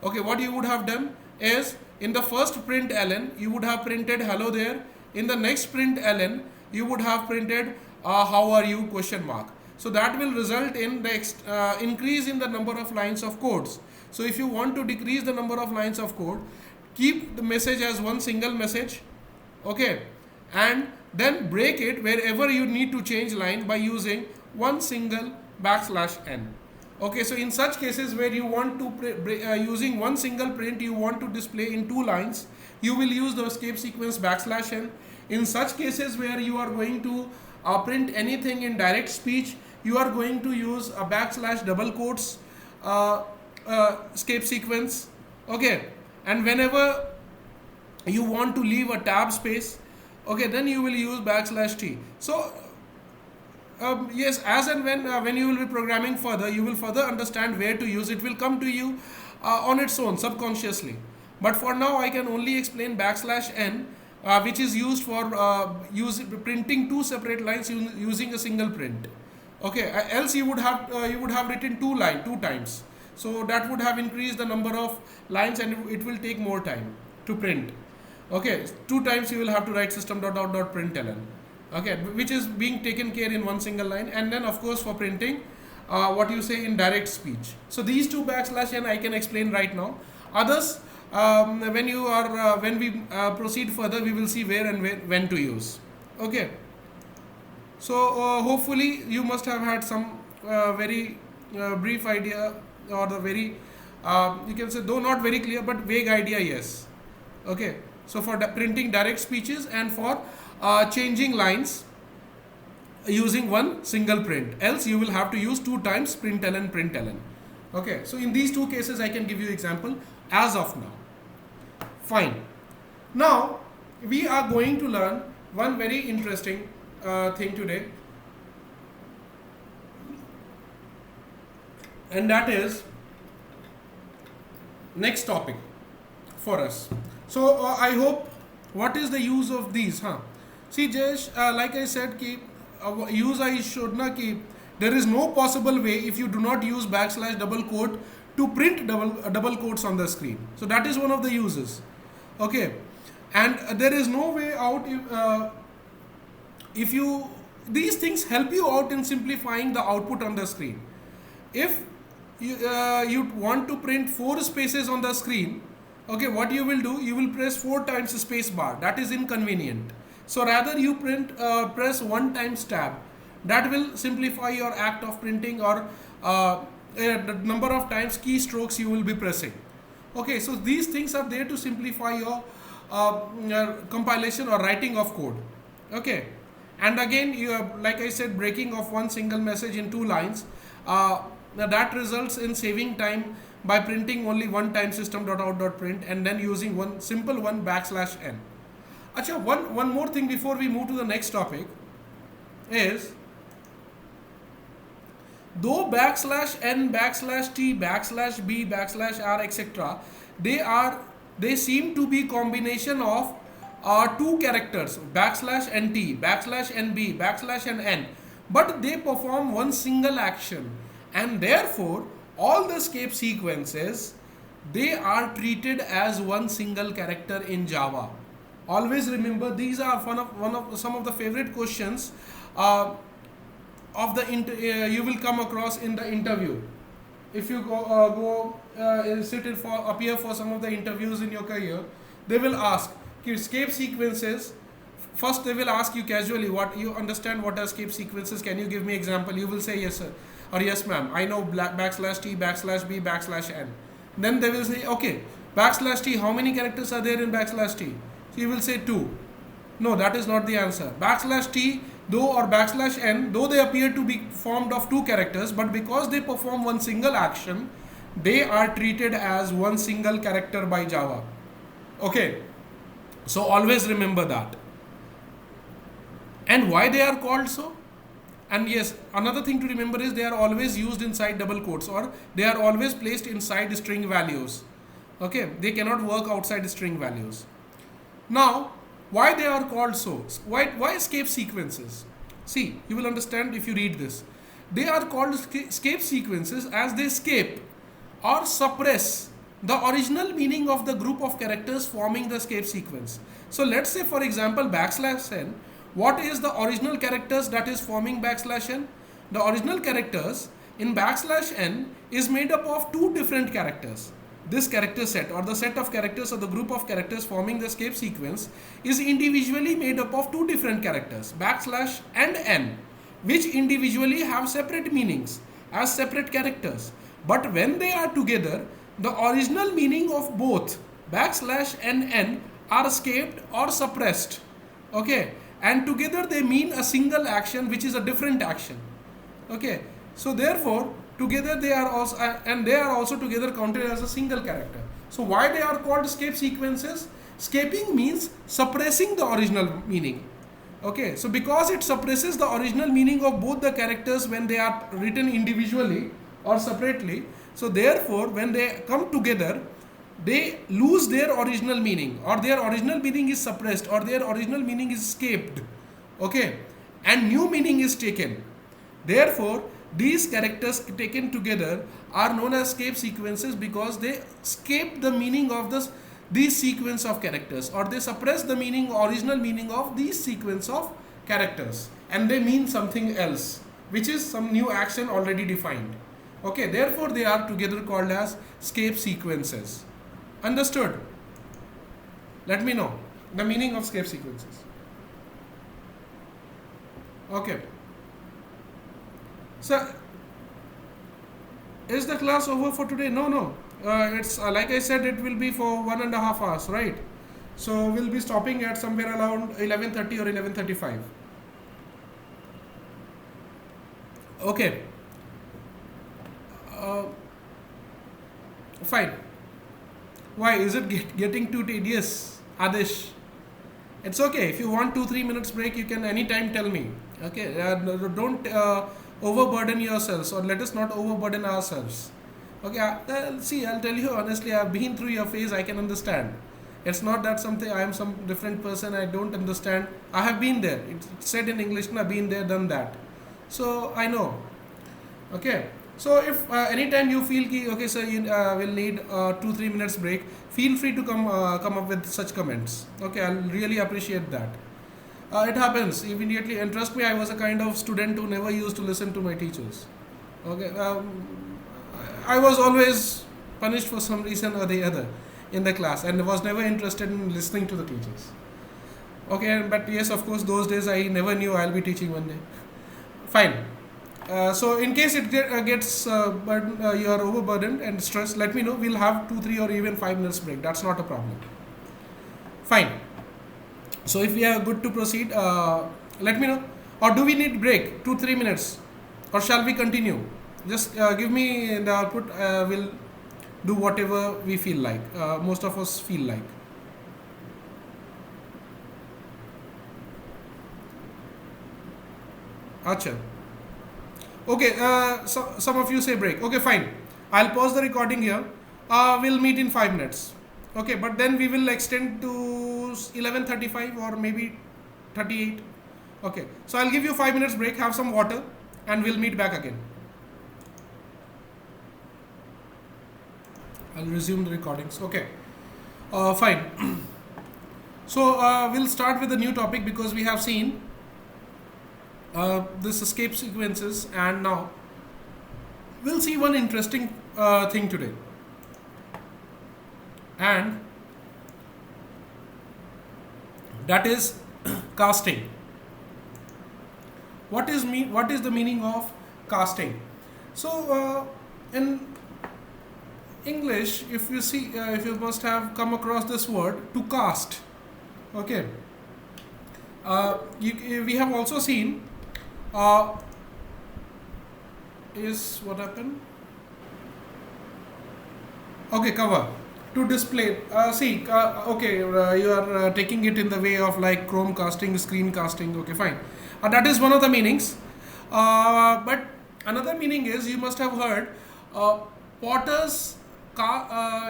Okay, what you would have done is in the first print ln you would have printed hello there. In the next print ln you would have printed how are you question mark. So that will result in the increase in the number of lines of codes. So if you want to decrease the number of lines of code, keep the message as one single message, okay, and then break it wherever you need to change line by using one single \n. Okay, so in such cases where you want to using one single print you want to display in two lines, you will use the escape sequence \n. In such cases where you are going to print anything in direct speech, you are going to use a / double quotes escape sequence. Okay, and whenever you want to leave a tab space, okay, then you will use \t. So yes, as and when you will be programming further, you will further understand where to use it. Will come to you on its own subconsciously. But for now I can only explain \n, which is used for printing two separate lines using a single print. Okay, else you would have written two times. So that would have increased the number of lines and it will take more time to print. Okay, two times you will have to write system.out.println. Okay, which is being taken care in one single line, and then of course for printing what you say in direct speech. So these two \n I can explain right now. Others, when we proceed further, we will see where and when to use. Okay, so hopefully you must have had some very brief idea, or the very you can say, though not very clear but vague idea, yes. Okay, so for printing direct speeches and for changing lines using one single print, else you will have to use two times println. Okay, so in these two cases I can give you example as of now. Fine. Now we are going to learn one very interesting thing today, and that is next topic for us. So I hope, what is the use of these, See, Jayesh, like I said, ki, use I should na ki there is no possible way if you do not use backslash double quote to print double quotes on the screen. So that is one of the uses. Okay, and there is no way out if you these things help you out in simplifying the output on the screen. If you want to print 4 spaces on the screen, okay, what you will do, you will press 4 times space bar. That is inconvenient. So rather you press 1 times tab. That will simplify your act of printing, or the number of times keystrokes you will be pressing. Okay, so these things are there to simplify your compilation or writing of code. Okay, and again you have, like I said, breaking of one single message in 2 lines. That results in saving time by printing only one time system.out.print and then using one simple one \n. Acha, one more thing before we move to the next topic is, though \n, \t, \b, \r, etc., they seem to be combination of 2 characters, \nt, \nb, \n, but they perform one single action, and therefore all the escape sequences, they are treated as one single character in Java. Always remember, these are some of the favorite questions of the you will come across in the interview. If you appear for some of the interviews in your career, they will ask escape sequences. First they will ask you casually, what you understand what are escape sequences, can you give me example? You will say yes sir, or yes ma'am, I know \t, \b, \n. Then they will say, okay, \t, how many characters are there in \t? So you will say 2. No, that is not the answer. \t, though, or \n, though they appear to be formed of 2 characters, but because they perform one single action, they are treated as one single character by Java. Okay, so always remember that. And why they are called so? And yes, another thing to remember is they are always used inside double quotes, or they are always placed inside string values. Okay, they cannot work outside string values. Now, why they are called so? Why escape sequences? See, you will understand if you read this. They are called escape sequences as they escape or suppress the original meaning of the group of characters forming the escape sequence. So let's say, for example, \n. What is the original characters that is forming \n? The original characters in \n is made up of 2 different characters. This character set, or the set of characters or the group of characters forming the escape sequence, is individually made up of 2 different characters, \n and n, which individually have separate meanings as separate characters. But when they are together, the original meaning of both \n and n are escaped or suppressed. Okay, and together they mean a single action, which is a different action. Okay, so therefore together they are also together counted as a single character. So why they are called escape sequences? Escaping means suppressing the original meaning. Okay, so because it suppresses the original meaning of both the characters when they are written individually or separately, so therefore when they come together, they lose their original meaning, or their original meaning is suppressed, or their original meaning is escaped. Okay, and new meaning is taken. Therefore these characters taken together are known as escape sequences, because they escape the meaning of these sequence of characters, or they suppress the original meaning of these sequence of characters, and they mean something else, which is some new action already defined. Okay, therefore they are together called as escape sequences. Understood? Let me know the meaning of escape sequences. Okay. So, is the class over for today? No. It's like I said, it will be for 1.5 hours, right? So we'll be stopping at somewhere around 11:30 or 11:35. Okay. Fine. Why is it getting too tedious, Adesh? It's okay. If you want 2-3 minutes break, you can anytime tell me. Okay. Don't overburden yourselves, or let us not overburden ourselves. Okay. See, I'll tell you honestly, I've been through your phase. I can understand. It's not that something I am some different person, I don't understand. I have been there. It's said in English, I've been there, done that. So I know. Okay. So if anytime you feel ki, okay sir, you will need 2-3 minutes break, feel free to come up with such comments. Okay, I'll really appreciate that. It happens immediately, and trust me, I was a kind of student who never used to listen to my teachers. Okay, I was always punished for some reason or the other in the class, and was never interested in listening to the teachers. Okay, but yes, of course, those days I never knew I'll be teaching one day. Fine. So in case it gets you are overburdened and stressed, let me know. We'll have 2, 3, or even 5 minutes break. That's not a problem. Fine. So if we are good to proceed, let me know. Or do we need break 2-3 minutes, or shall we continue? Just give me the output. We'll do whatever we feel like. Most of us feel like. Acha. Okay, so some of you say break. Okay, fine. I'll pause the recording here. We'll meet in 5 minutes. Okay, but then we will extend to 11:35 or maybe 38. Okay, so I'll give you 5 minutes break, have some water, and we'll meet back again. I'll resume the recordings. Okay, fine. So we'll start with a new topic because we have seen this escape sequences, and now we'll see one interesting thing today, and that is casting. What is the meaning of casting? So in English, if you see, if you must have come across this word, to cast. Okay, we have also seen is what happened. Okay, cover, to display. Okay, you are taking it in the way of like chrome casting, screen casting. Okay, fine. That is one of the meanings. But another meaning is, you must have heard potters.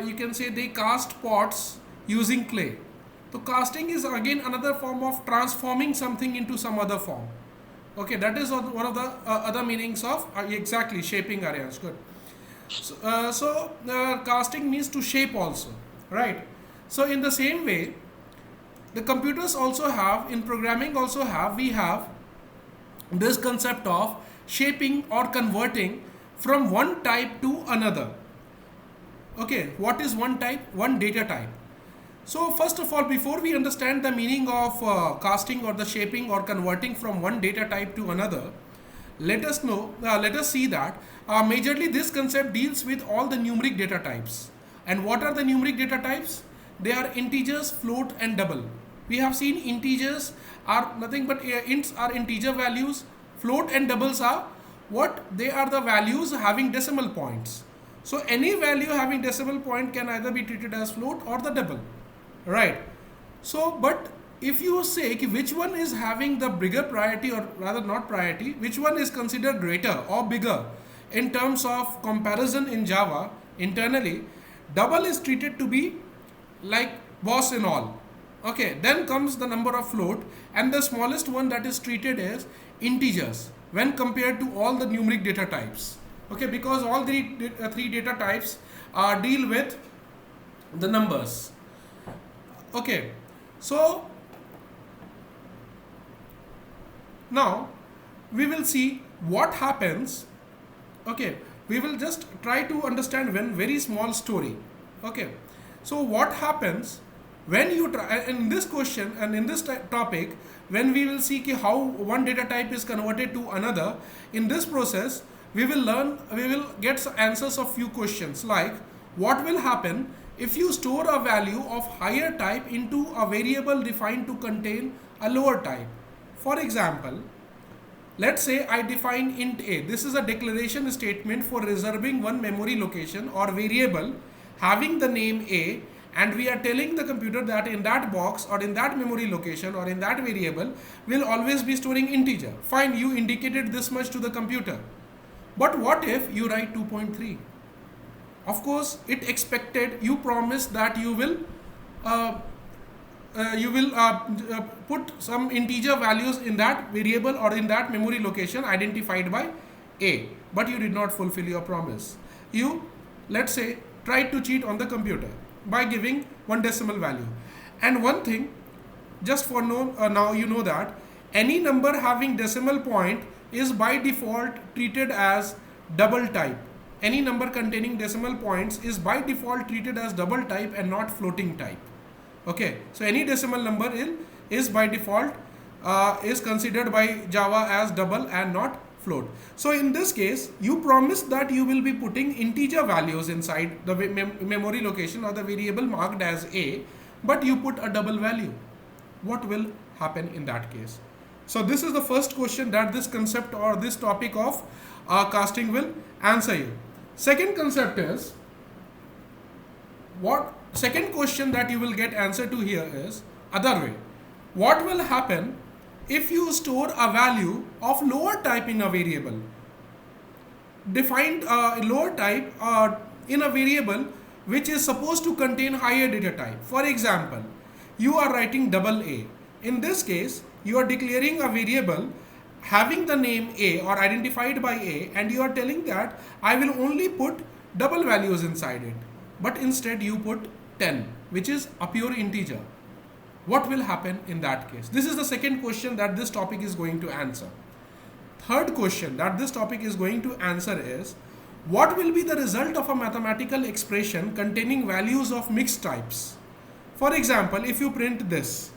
You can say they cast pots using clay. So casting is again another form of transforming something into some other form. Okay, that is one of the other meanings of exactly shaping areas. Good. So casting means to shape also, right? So in the same way, the computers also have, in programming also have, we have this concept of shaping or converting from one type to another. Okay, what is one type? One data type. So first of all, before we understand the meaning of casting or the shaping or converting from one data type to another, let us see that majorly this concept deals with all the numeric data types. And what are the numeric data types? They are integers, float, and double. We have seen integers are nothing but ints are integer values. Float and doubles are what? They are the values having decimal points. So any value having decimal point can either be treated as float or the double. Right. So, but if you say which one is having the bigger priority, or rather not priority, which one is considered greater or bigger in terms of comparison in Java internally, double is treated to be like boss in all. Okay, then comes the number of float, and the smallest one that is treated as integers when compared to all the numeric data types. Okay, because all the three data types deal with the numbers. Okay, so now we will see what happens. Okay, we will just try to understand one very small story. Okay, so what happens when you try in this question and in this topic, when we will see how one data type is converted to another. In this process, we will get answers of few questions like, what will happen if you store a value of higher type into a variable defined to contain a lower type? For example, let's say I define int a. This is a declaration statement for reserving one memory location or variable having the name a, and we are telling the computer that in that box or in that memory location or in that variable will always be storing integer. Fine, you indicated this much to the computer. But what if you write 2.3? Of course, it expected, you promised that you will uh, you will put some integer values in that variable or in that memory location identified by A, but you did not fulfill your promise. You, let's say, tried to cheat on the computer by giving one decimal value. And one thing, just for now you know that any number having decimal point is by default treated as double type. Any number containing decimal points is by default treated as double type and not floating type. Okay, so any decimal number is by default is considered by Java as double and not float. So in this case, you promise that you will be putting integer values inside the memory location or the variable marked as A, but you put a double value. What will happen in that case? So this is the first question that this concept or this topic of casting will answer you. Second concept is, second question that you will get answer to here is other way. What will happen if you store a value of lower type in a variable? Defined lower type in a variable which is supposed to contain higher data type. For example, you are writing double A. In this case, you are declaring a variable having the name A or identified by A, and you are telling that I will only put double values inside it, but instead you put 10, which is a pure integer. What will happen in that case? This is the second question that this topic is going to answer. Third question that this topic is going to answer is, what will be the result of a mathematical expression containing values of mixed types? For example, if you print this,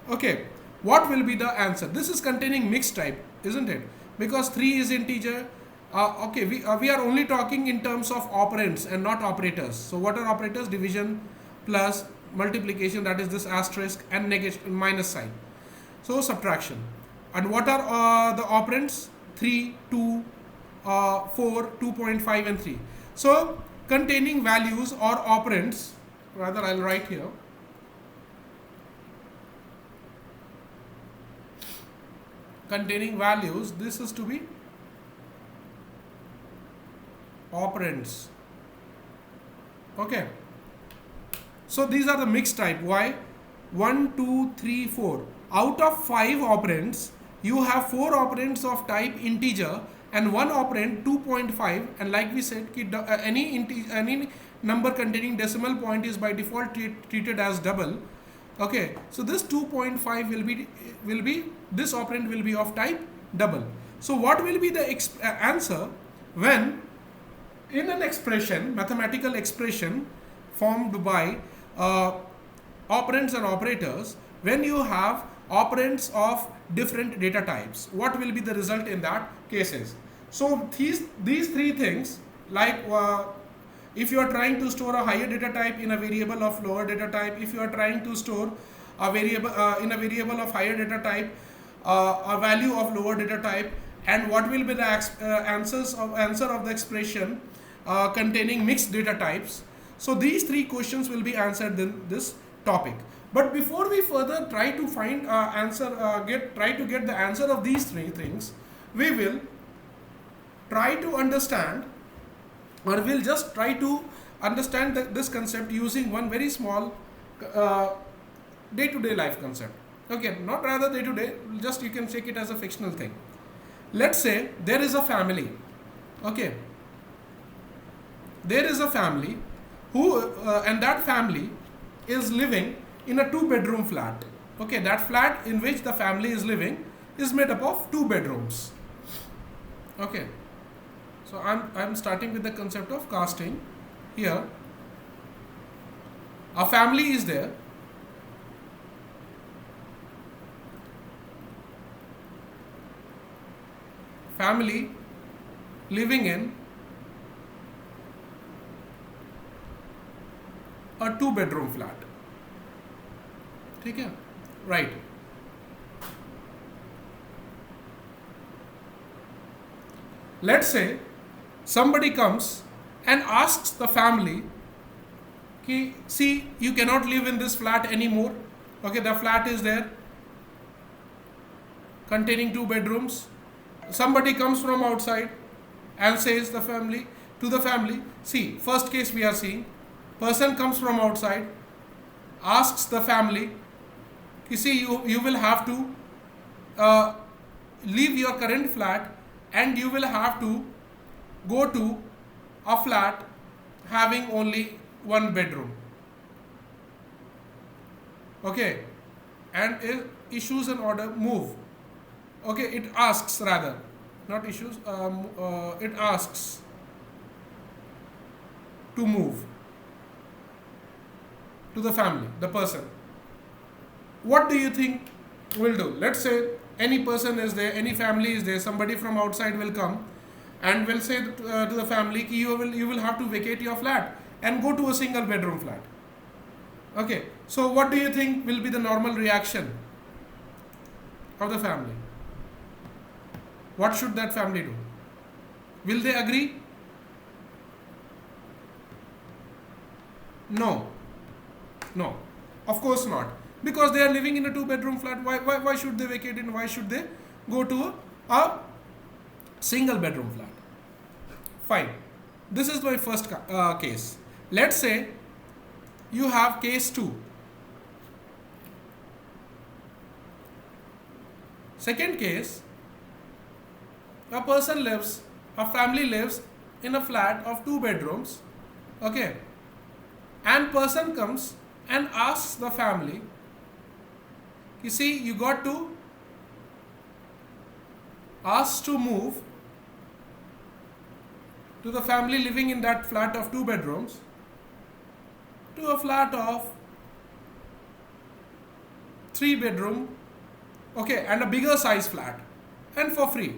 okay, what will be the answer? This is containing mixed type, isn't it? Because 3 is integer. Okay, we are only talking in terms of operands and not operators. So what are operators? Division plus multiplication, that is this asterisk, and minus sign. So subtraction. And what are the operands? 3, 2, 4, 2.5 and 3. So containing values or operands, rather I'll write here. Containing values, this is to be operands. Okay. So these are the mixed type. Why? 1, 2, 3, 4. Out of 5 operands, you have 4 operands of type integer and 1 operand 2.5. And like we said, any number containing decimal point is by default treated as double. Okay, so this 2.5 will be this operand will be of type double. So what will be the answer when in an expression, mathematical expression formed by operands and operators, when you have operands of different data types, what will be the result in that cases? So these 3 things, like if you are trying to store a higher data type in a variable of lower data type, if you are trying to store a variable in a variable of higher data type, a value of lower data type, and what will be the answer of the expression containing mixed data types. So these 3 questions will be answered in this topic. But before we further try to find try to get the answer of these 3 things, we will try to understand, or we'll just try to understand this concept using one very small day-to-day life concept. Okay, not rather day-to-day, just you can take it as a fictional thing. Let's say there is a family. Okay, there is a family who and that family is living in a 2-bedroom flat. Okay, that flat in which the family is living is made up of 2 bedrooms. Okay, so I'm starting with the concept of casting here. A family is there. Family living in a 2-bedroom flat. ठीक है? Right. Let's say somebody comes and asks the family, see, you cannot live in this flat anymore. Okay, the flat is there containing 2 bedrooms. Somebody comes from outside and says to the family, see, first case we are seeing, person comes from outside asks the family, you see, you will have to uh, leave your current flat and you will have to go to a flat having only one bedroom. Okay, and it issues an order, move. Okay, it asks, rather, not issues, it asks to move to the family, the person. What do you think will do? Let's say any person is there, any family is there, somebody from outside will come and will say to the family, you will have to vacate your flat and go to a single bedroom flat. Okay, so what do you think will be the normal reaction of the family? What should that family do? Will they agree? No, of course not, because they are living in a 2-bedroom flat. Why should they vacate and why should they go to a single bedroom flat? Fine, this is my first case. Let's say you have case 2. Second case, a family lives in a flat of 2 bedrooms, okay, and person comes and asks the family, you see, you got to ask to move to the family living in that flat of 2 bedrooms to a flat of 3 bedroom, okay, and a bigger size flat, and for free,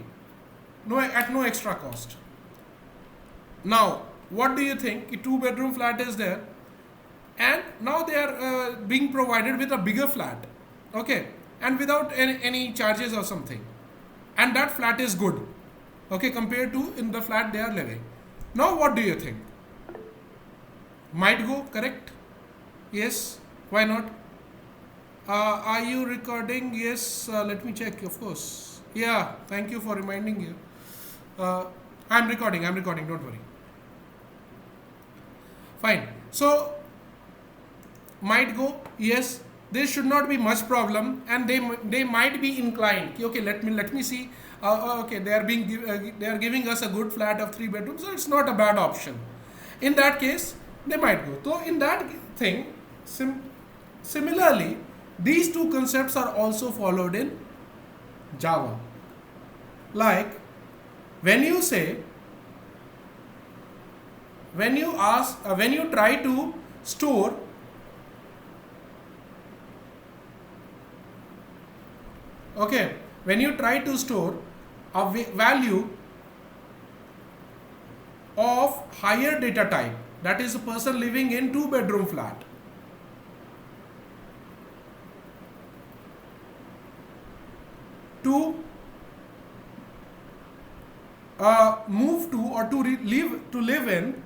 at no extra cost. Now, what do you think? A 2-bedroom flat is there, and now they are being provided with a bigger flat, okay, and without any charges or something, and that flat is good, okay, compared to in the flat they are living. Now, what do you think? Might go, correct? Yes, why not? Are you recording? Yes, let me check, of course. Yeah, thank you for reminding you. I'm recording, don't worry. Fine. So, might go, yes, there should not be much problem, and they might be inclined, okay, let me see, okay, they are giving us a good flat of 3 bedrooms, so it's not a bad option. In that case, they might go. So in that thing, similarly, these two concepts are also followed in Java. Like when you try to store okay, when you try to store a value of higher data type, that is a person living in 2-bedroom flat, to move to or to live in,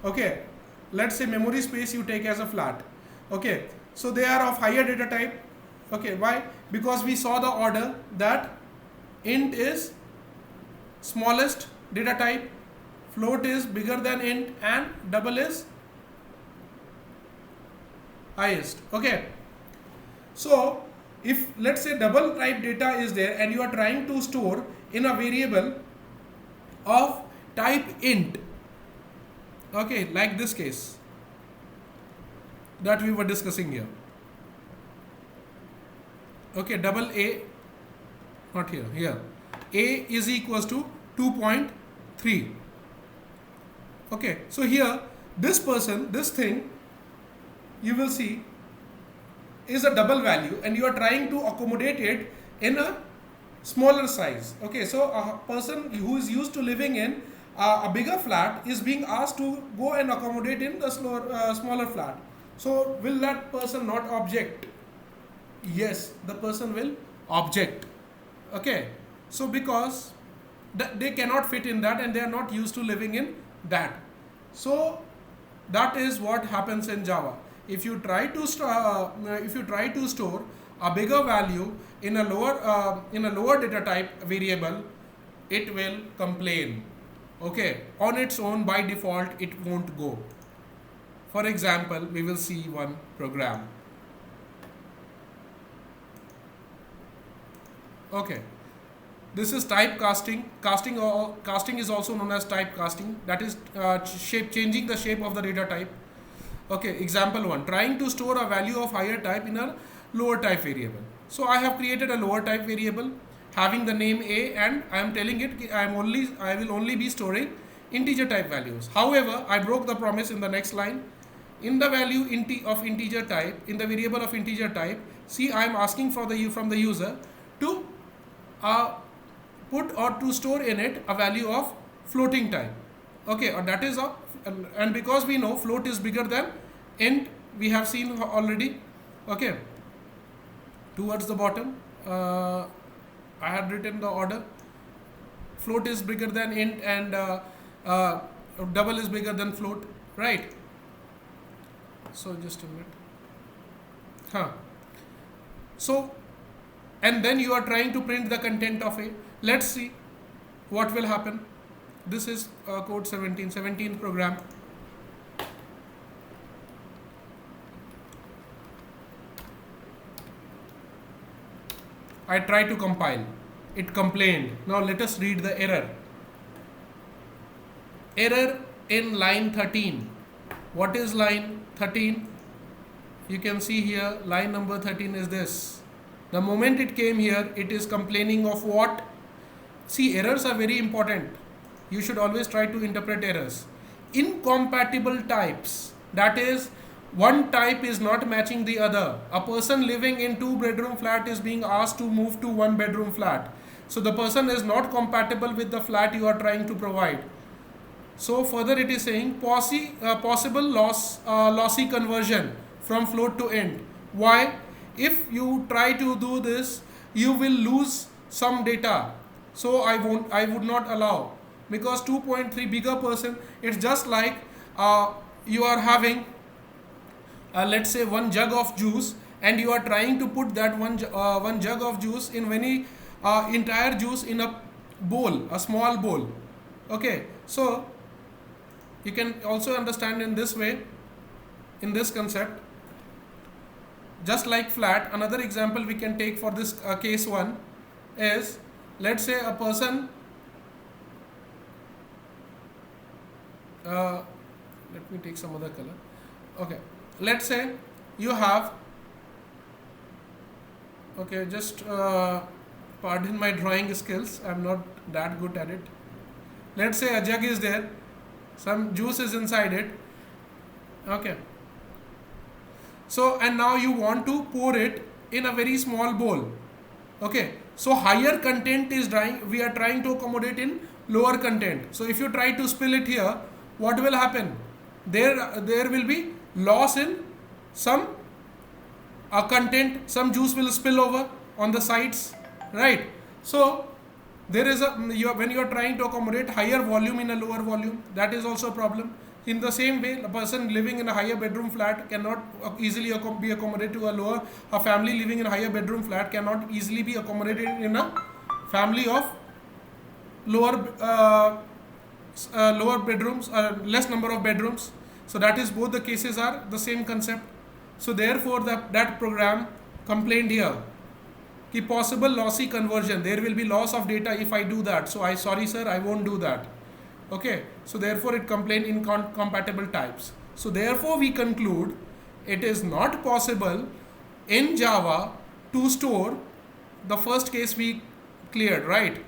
okay, let's say memory space you take as a flat, okay, so they are of higher data type. Okay, why? Because we saw the order that int is smallest data type, float is bigger than int, and double is highest. Okay, so if let's say double type data is there and you are trying to store in a variable of type int, okay, like this case that we were discussing here. Okay, double A, not here, here, A is equals to 2.3. Okay, so here, this thing, you will see, is a double value and you are trying to accommodate it in a smaller size. Okay, so a person who is used to living in a bigger flat is being asked to go and accommodate in the smaller flat. So, will that person not object? Yes, the person will object. Okay, so because they cannot fit in that and they are not used to living in that. So that is what happens in Java. If you try to store a bigger value in a lower data type variable, it will complain. Okay, on its own by default it won't go. For example, we will see one program. Okay. This is typecasting. Casting is also known as typecasting. That is changing the shape of the data type. Okay, example 1. Trying to store a value of higher type in a lower type variable. So I have created a lower type variable having the name A, and I am telling it I will only be storing integer type values. However, I broke the promise in the next line. In the value of integer type, in the variable of integer type, see, I am asking from the user to put or to store in it a value of floating type. Okay, or that is and because we know float is bigger than int, we have seen already. Okay, towards the bottom, I had written the order. Float is bigger than int, and double is bigger than float, right? So just a minute. So, and then you are trying to print the content of A. Let's see what will happen. This is code 17 program. I tried to compile. It complained. Now let us read the error. Error in line 13. What is line 13? You can see here line number 13 is this. The moment it came here, it is complaining of what? See, errors are very important. You should always try to interpret errors. Incompatible types. That is, one type is not matching the other. A person living in 2-bedroom flat is being asked to move to 1-bedroom flat. So the person is not compatible with the flat you are trying to provide. So further it is saying possible lossy conversion from float to int. Why? If you try to do this, you will lose some data. So I would not allow, because 2.3 bigger person, it's just like you are having let's say 1 jug of juice, and you are trying to put that one jug of juice in entire juice in a bowl, a small bowl. Okay, so you can also understand in this way, in this concept. Just like flat, another example we can take for this case 1 is, let's say a person, let me take some other color. Okay, let's say you have, okay, just pardon my drawing skills, I'm not that good at it. Let's say a jug is there, some juice is inside it. Okay, so and now you want to pour it in a very small bowl. Okay, so higher content is we are trying to accommodate in lower content. So if you try to spill it here, what will happen? There will be loss in some content, some juice will spill over on the sides, right? So there is when you are trying to accommodate higher volume in a lower volume, that is also a problem. In the same way, a person living in a higher bedroom flat cannot easily be accommodated to a family living in a higher bedroom flat cannot easily be accommodated in a family of lower bedrooms, less number of bedrooms. So that is, both the cases are the same concept. So therefore that program complained here, the possible lossy conversion, there will be loss of data if I do that. So sorry sir, I won't do that. Okay, so therefore it complained incompatible types. So therefore we conclude it is not possible in Java to store. The first case we cleared, right?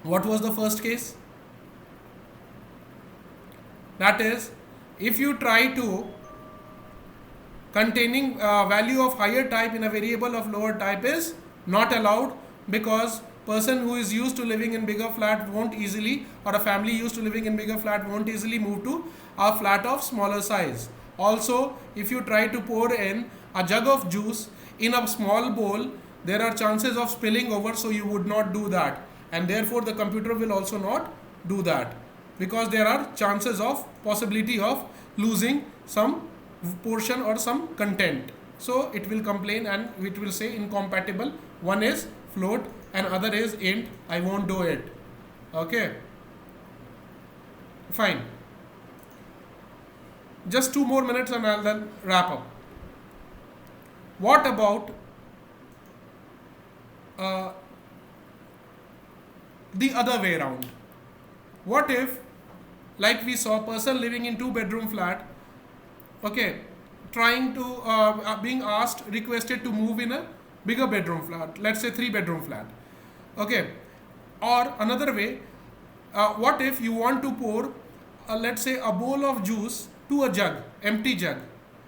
What was the first case? That is, if you try to containing value of higher type in a variable of lower type is not allowed, because person who is used to living in bigger flat won't easily, or a family used to living in bigger flat won't easily move to a flat of smaller size. Also, if you try to pour in a jug of juice in a small bowl, there are chances of spilling over, so you would not do that, and therefore the computer will also not do that, because there are chances of possibility of losing some portion or some content. So it will complain and it will say incompatible. One is float and other is int, I won't do it. Okay, fine. Just 2 more minutes and I'll then wrap up. What about the other way around. What if, like we saw, person living in 2-bedroom flat, okay, trying to being asked, requested to move in a bigger bedroom flat, let's say 3-bedroom flat, okay. Or another way, what if you want to pour, let's say, a bowl of juice to a jug, empty jug?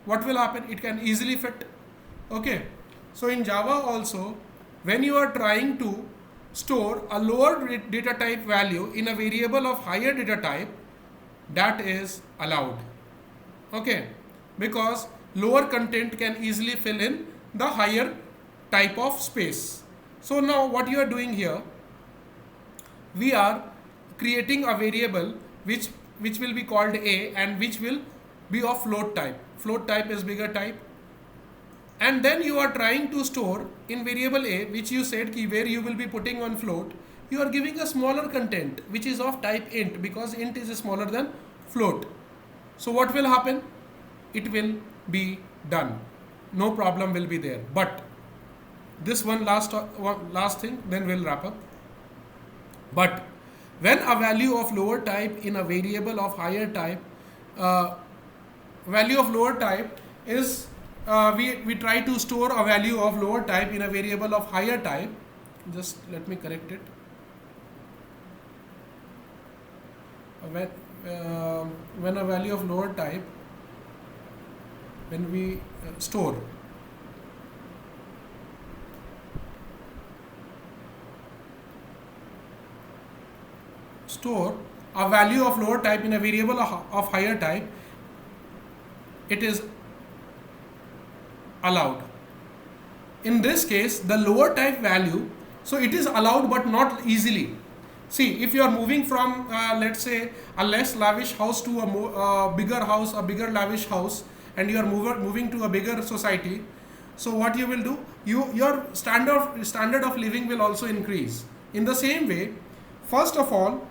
What will happen? It can easily fit, okay. So in Java also, when you are trying to store a lower data type value in a variable of higher data type, that is allowed, okay, because lower content can easily fill in the higher type of space. So now what you are doing here, we are creating a variable which will be called a and which will be of float type. Float type is bigger type. And then you are trying to store in variable a, which you said ki where you will be putting on float, you are giving a smaller content which is of type int, because int is smaller than float. So what will happen? It will be done. No problem will be there. But this one last thing, then we'll wrap up. But when a value of lower type in a variable of higher type, value of lower type is, we try to store a value of lower type in a variable of higher type. Just let me correct it. When a value of lower type, when we store a value of lower type in a variable of higher type, it is allowed. In this case, the lower type value, so it is allowed but not easily. See, if you are moving from let's say a less lavish house to a bigger house, a bigger lavish house, and you are moving to a bigger society, so what you will do, your standard of living will also increase. In the same way, first of all,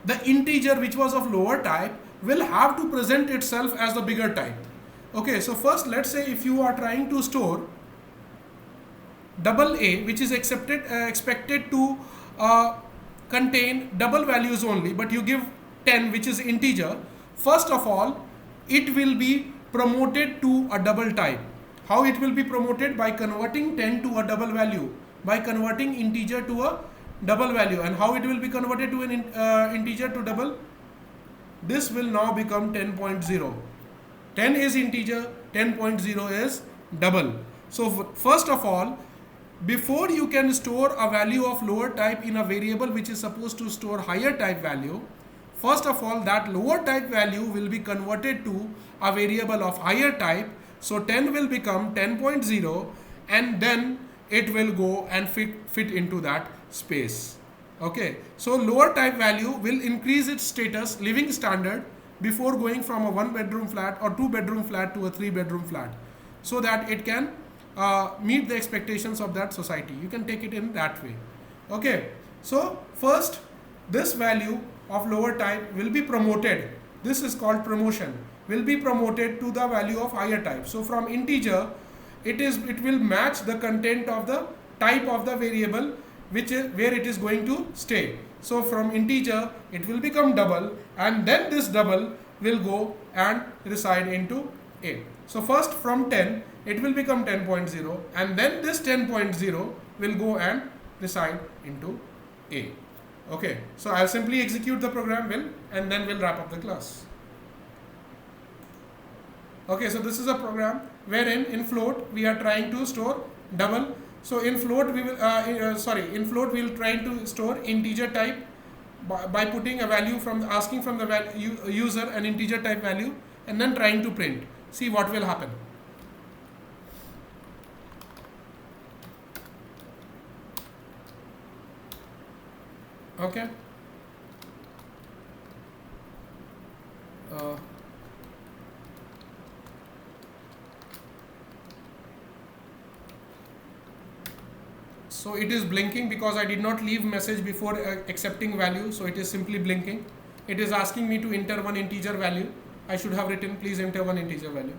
the integer which was of lower type will have to present itself as the bigger type. Okay, so first let's say if you are trying to store double a, which is expected to contain double values only, but you give 10, which is integer. First of all, it will be promoted to a double type. How it will be promoted? By converting 10 to a double value, by converting integer to a double value. And how it will be converted to an integer to double? This will now become 10.0. 10 is integer, 10.0 is double. So first of all, before you can store a value of lower type in a variable which is supposed to store higher type value, first of all, that lower type value will be converted to a variable of higher type. So 10 will become 10.0, and then it will go and fit into that space. Okay, so lower type value will increase its status, living standard, before going from a 1-bedroom flat or 2-bedroom flat to a 3-bedroom flat, so that it can meet the expectations of that society. You can take it in that way. Okay, so first this value of lower type will be promoted. This is called promotion. Will be promoted to the value of higher type. So from integer, it will match the content of the type of the variable which is where it is going to stay. So from integer it will become double, and then this double will go and reside into a. So first from 10 it will become 10.0, and then this 10.0 will go and reside into a. Okay, so I'll simply execute the program and then we'll wrap up the class. Okay, so this is a program wherein in float we are trying to store double. So in float we will in float we will try to store integer type by putting a value asking from the user an integer type value, and then trying to print. See what will happen. Okay. So it is blinking because I did not leave message before accepting value. So it is simply blinking. It is asking me to enter one integer value. I should have written please enter one integer value.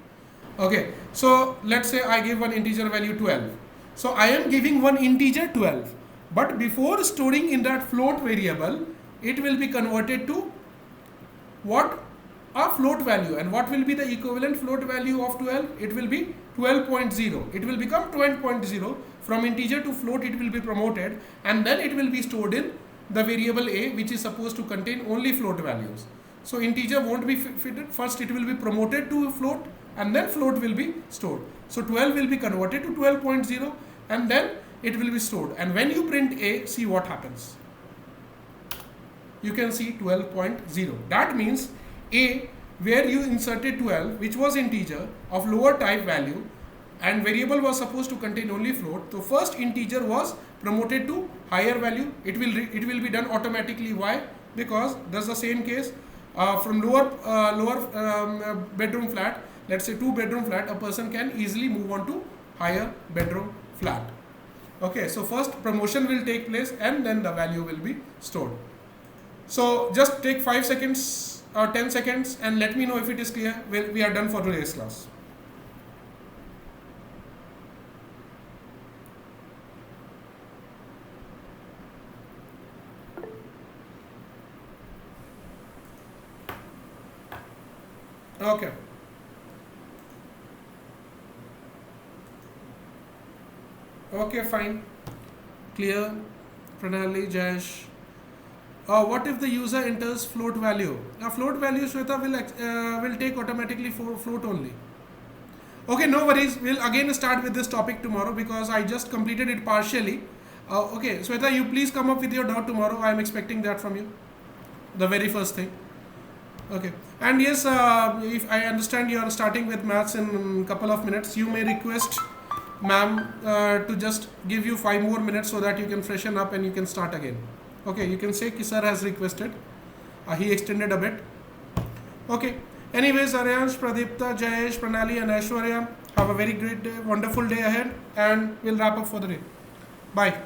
Okay. So let's say I give one integer value 12. So I am giving one integer 12. But before storing in that float variable, it will be converted to what? A float value. And what will be the equivalent float value of 12? It will be 12.0. It will become 12.0. From integer to float it will be promoted, and then it will be stored in the variable a, which is supposed to contain only float values. So integer won't be fitted. First it will be promoted to float, and then float will be stored. So 12 will be converted to 12.0, and then it will be stored. And when you print a, see what happens. You can see 12.0. That means a, where you inserted 12, which was integer of lower type value, and variable was supposed to contain only float. So first integer was promoted to higher value. It will be done automatically. Why? Because that's the same case from lower bedroom flat. Let's say 2-bedroom flat, a person can easily move on to higher bedroom flat. Okay, so first promotion will take place, and then the value will be stored. So just take 5 seconds or 10 seconds and let me know if it is clear. We are done for today's class. Okay. Okay, fine. Clear. Pranali, Jayesh. What if the user enters float value? Now float value, Shweta, will take automatically for float only. Okay, no worries. We'll again start with this topic tomorrow because I just completed it partially. Okay, Shweta, you please come up with your doubt tomorrow. I am expecting that from you. The very first thing. Okay. And yes, if I understand you are starting with maths in a couple of minutes, you may request ma'am to just give you 5 more minutes so that you can freshen up and you can start again. Okay, you can say ki sir has requested. He extended a bit. Okay. Anyways, Aryansh, Pradipta, Jayesh, Pranali and Aishwarya, have a very great day, wonderful day ahead, and we'll wrap up for the day. Bye.